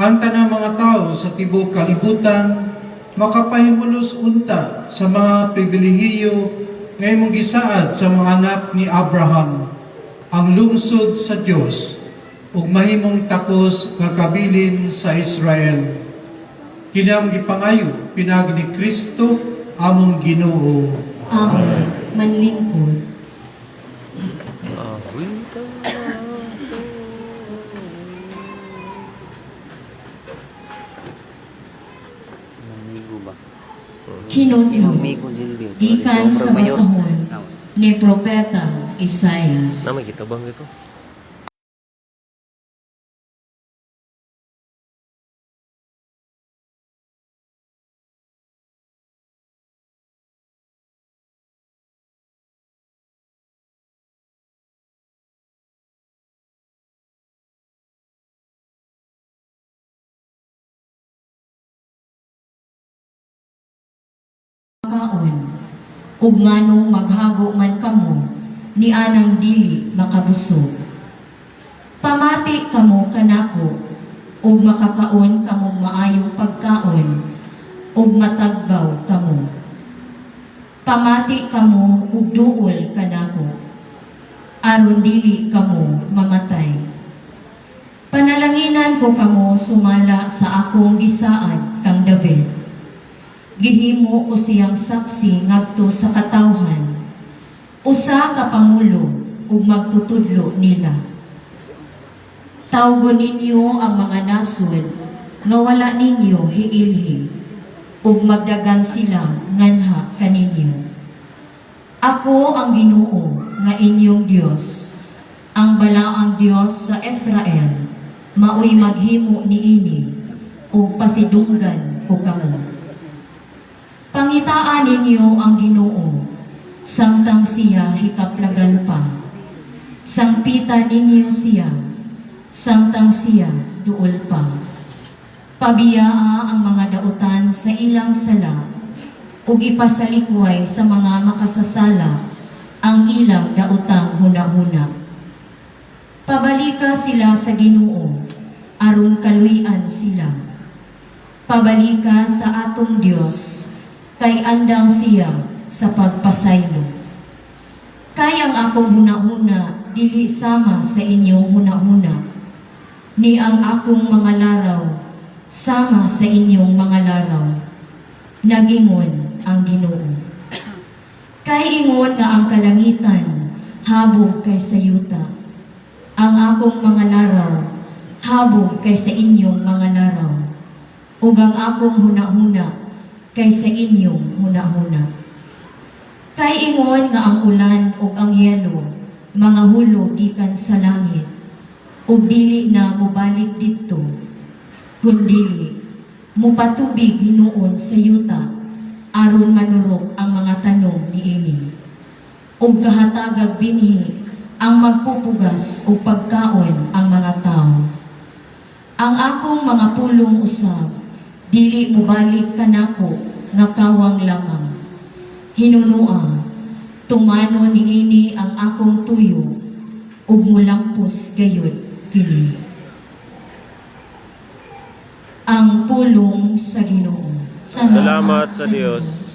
Ang tanang mga tao sa tibuok kalibutan makapahimulos unta sa mga pribilehiyo nga imong gisaad sa mga anak ni Abraham, ang lungsod sa Dios ug mahimong takos nga kabilin sa Israel. Kini ang gipangayo pinagi ni Kristo among Ginoo. Amen. Manlingkod. Kinudlo, gikan sa masahon ni Propeta Isaias. Namay kita bang ito? Kaon, ug nganong maghago man kamo, ni anang dili makabusog. Pamati kamo kanako, ug makakaon kamo maayong pagkaon, ug matagbaw kamo. Pamati kamo ug duol kanako, aron dili kamo mamatay. Panalanginan ko kamo sumala sa akong gisaad kang David. Gihimo ko siyang saksi ngadto sa katawhan, usa ka pangulo ug magtutudlo nila. Tawgon ninyo ang mga nasod nga wala ninyo hiilhi, ug magdagan sila nganha kaninyo. Ako ang Ginoo nga inyong Dios, ang balaang Dios sa Israel, maoy maghimo niini ug pasidunggan ko kamo. Pangitaan ninyo ang Ginoo, samtang siya hikaplagan pa. Sangpita ninyo siya, samtang siya duol pa. Pabiyaa ang mga dautan sa ilang sala, ug ipasalikway sa mga makasasala ang ilang daotang hunahuna. Pabalika sila sa Ginoo, aron kaluy-an sila. Pabalika sa atong Dios, kay andam siya sa pagpasaylo. Kay ang akong hunahuna dili sama sa inyong hunahuna, ni ang akong mga laraw sama sa inyong mga laraw, nagingon ang Ginoo. Kay ingon nga ang kalangitan habog kay sa yuta, ang akong mga laraw habog kay sa inyong mga laraw, ug ang akong hunahuna kay sa inyong hunahuna. Kay ingon nga ang ulan ug ang yelo mga hulog gikan sa langit, ug dili na mubalik didto, kundili mupatubig hinuon sa yuta aron manurok ang mga tanom niini, ug kahatagag binhi ang magpupugas o pagkaon ang mga tao. Ang akong mga pulong usab dili mubalik kanako nga kawang lamang. Hinunua, tumano niini ang akong tuyo, ug mulampos gayud kini. Ang pulong sa Ginoo. Salamat sa Diyos.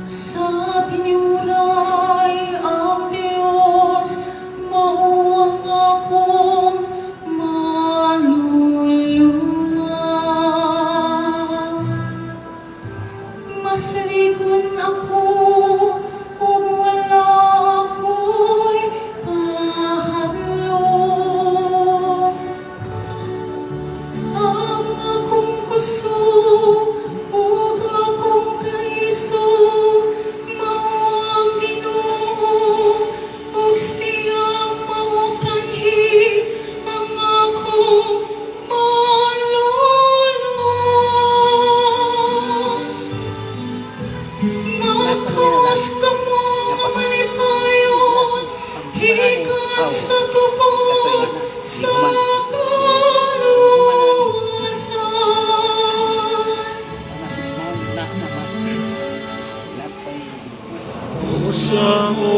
Sa tinuray ang Diyos, mauwang akong maluluwas. Masaligon ako, ug wala ako'y kahadlok. Ang akong kuso, ug akong kaiso, mao ang Ginoo, ug siya mao kanhi ang akong maluluwas. Makas kamo nga malipayon, hikan sa tubod sa kaluwasan. Usa mo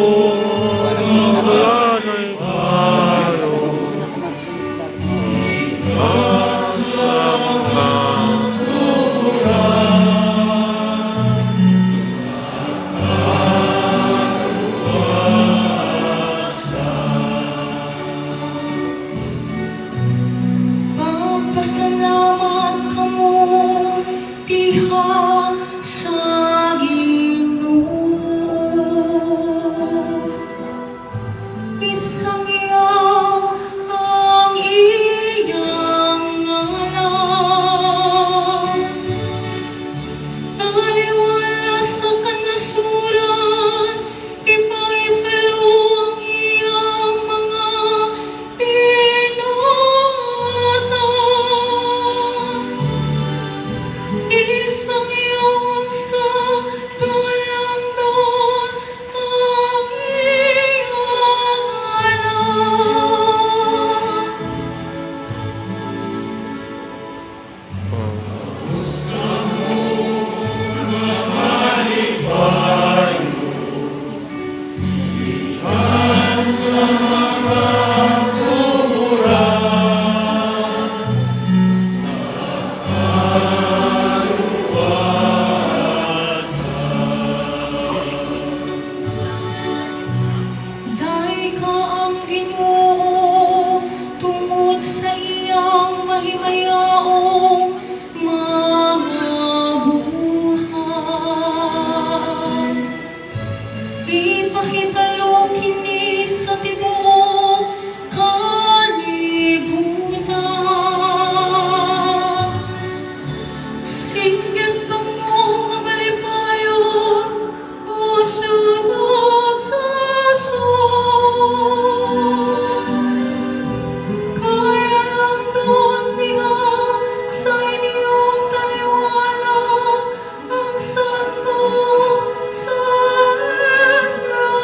sa Ginoo. Isangyaw ang iyang ngalan, taliwala sa kanasuran, ipaibalo ang iyang mga pinatan. Isang iyon sa kalandan ang iyong anak. Dahil ka ang Ginoo tungod sa iyang mahimayaong mga buhat. Ipahibalo kini sa tibuok kalibutan. Singgit ka mo nga malipayon, o sunod sa kaya lang doon niya sa inyong taliwala ang Santo sa Israel.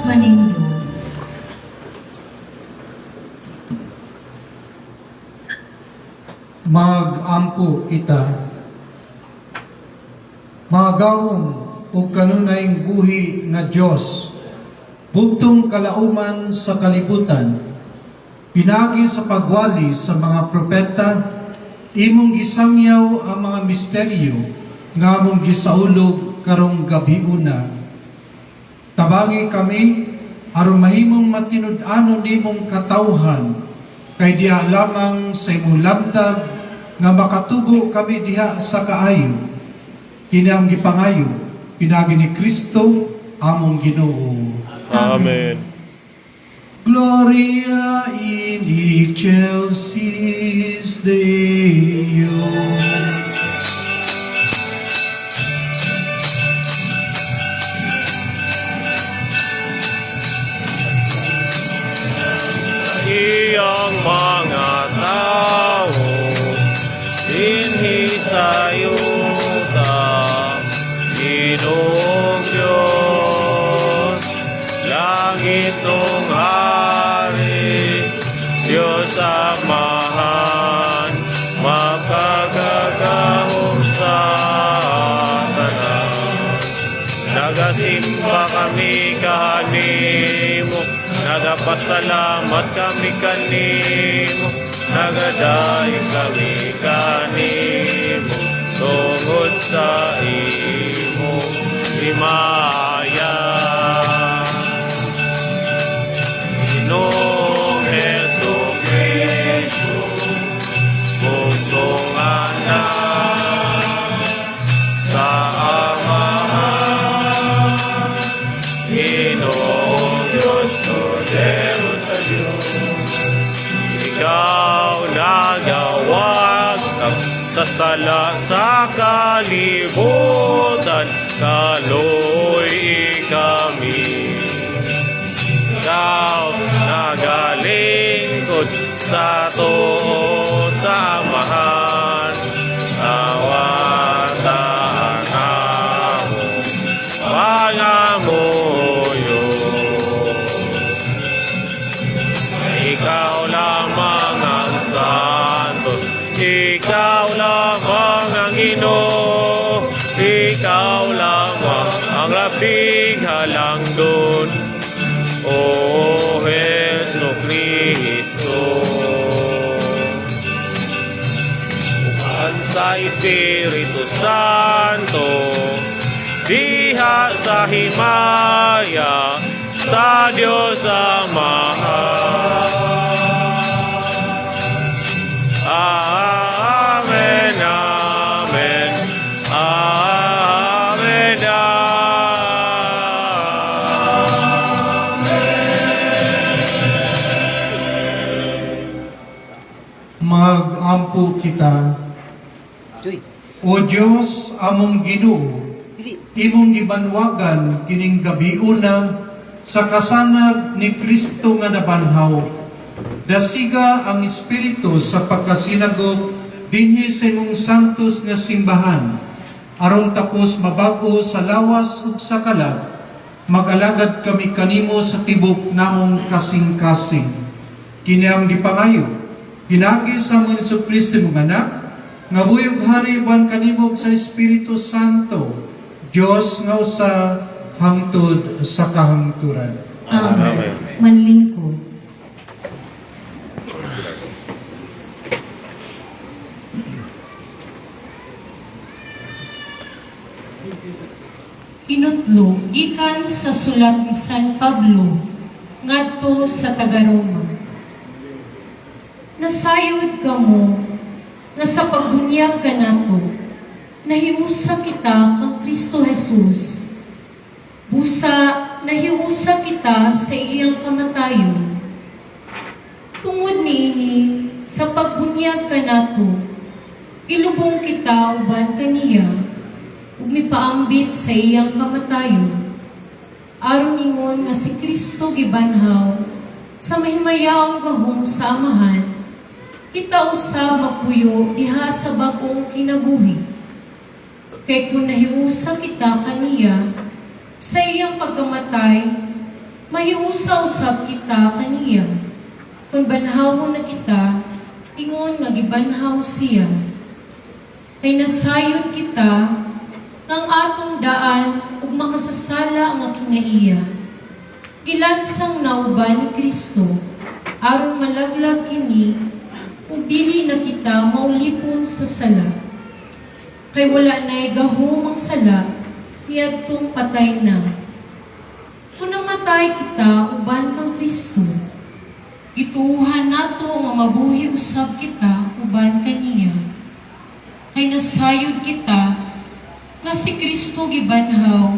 Maninyo. Magampo kita. Magawong o kanunayng buhi nga Dios, bugtong kalauman sa kalibutan, pinagi sa pagwali sa mga propeta, imong gisangyaw ang mga misteryo nga among gisaulog karong gabiuna. Tabangi kami aron mahimong matinud-anon nimong katawhan, kay diha lamang sa imong lamdag nga makatubo kami diha sa kaayo. Kini ang gipangayo pinagi ni Kristo among Ginoo. Amen. Gloria in excelsis Deo. Iyang mga tao dinhi sa yuta, Ginoong Diyos, langit ng hari, Diyos Amahan, makagagahong sa tanan. Nagasimba kami kanimo, nagapasalamat kami kanimo, nagadaig kami kanimo, tungod sa imo himaya. Ginoong Jesucristo, bugtong anak sa Amahan, Ginoong Diyos, Cordero sa Diyos. Ikaw nagawag sa sala sa kalibutan, kaloy kami. ikaw nagalingkod sa tuo sa amahan. Awataan ako pangamuyo. Ikaw lamang ang santos, ikaw lamang ang Ginoo, ikaw lamang ang labing halangdon, O Hesu Kristo. Upan sa Espiritu Santo, diha sa himaya sa Diyos Amahan. Amen, amen, amen, Mag-ampo kita. Choy, O Diyos, among Ginoo, dili. imong gibanwagan kining gabiuna sa kasanag ni Kristo nga nabanhaw. Dasiga ang Espiritu sa pagkasinagop dinhi sa imong santos nga simbahan, aron tapos mabago sa lawas ug sa kalag, mag-alagad kami kanimo sa tibok namong kasing-kasing. Kini ang gipangayo, hinagi sa among Jesucristo mong anak, nga buyog hari ban kanimo sa Espiritu Santo, Dios nga usa hangtod sa kahangturan. Amen. Manlingkod. Hinutlo gikan sa sulat ni San Pablo ngadto sa taga-Roma. Nasayod kamo nga sa pagbunyag kanato nahiusa kita kang Kristo Jesus. Busa nahiusa kita sa iyang kamatayon. Tungod niini sa pagbunyag kanato ilubong kita uban kaniya ug mipaambit sa iyang kamatayon. Aron ingon nga si Kristo gibanhaw sa mahimayaong gahom sa amahan, kita usab magpuyo diha sa bag-ong kinabuhi. Kay kung nahiusa kita kaniya sa iyang pagkamatay, mahiusa usab kita kaniya. Kung banhawon na kita, ingon nga gibanhaw siya. Kay nasayod kita ng atong daan ug makasasala nga kinaiya. Gilansang nauban ni Kristo aron malaglag kini ug dili na kita maulipon sa sala. Kay wala na'y gahom ang sala niadtong patay na. Kung namatay kita uban kang Kristo, gituuhan nato nga mabuhi usab kita uban kaniya. Kay nasayod kita nga si Kristo gibanhaw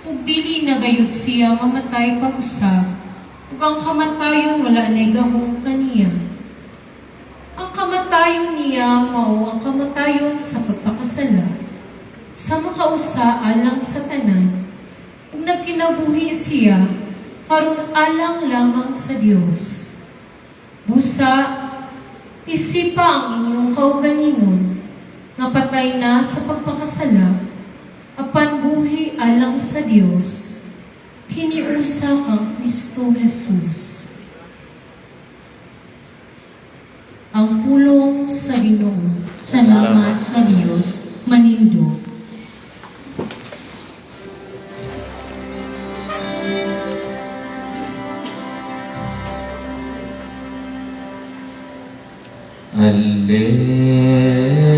ug dili na gayud siya mamatay pag-usab ug ang kamatayon wala na'y gahom kaniya. Ang kamatayon niya mao ang kamatayon sa pagpakasala sa makausa alang sa tanan ug nagkinabuhi siya karon alang lamang sa Dios. Busa isipa ang inyong kaugalingon nga patay na sa pagpakasala apan buhi alang sa Dios, hiniusa kang Kristo Jesus. Ang pulong sa Ginoo. Salamat sa Dios. Manindo. Alleluia.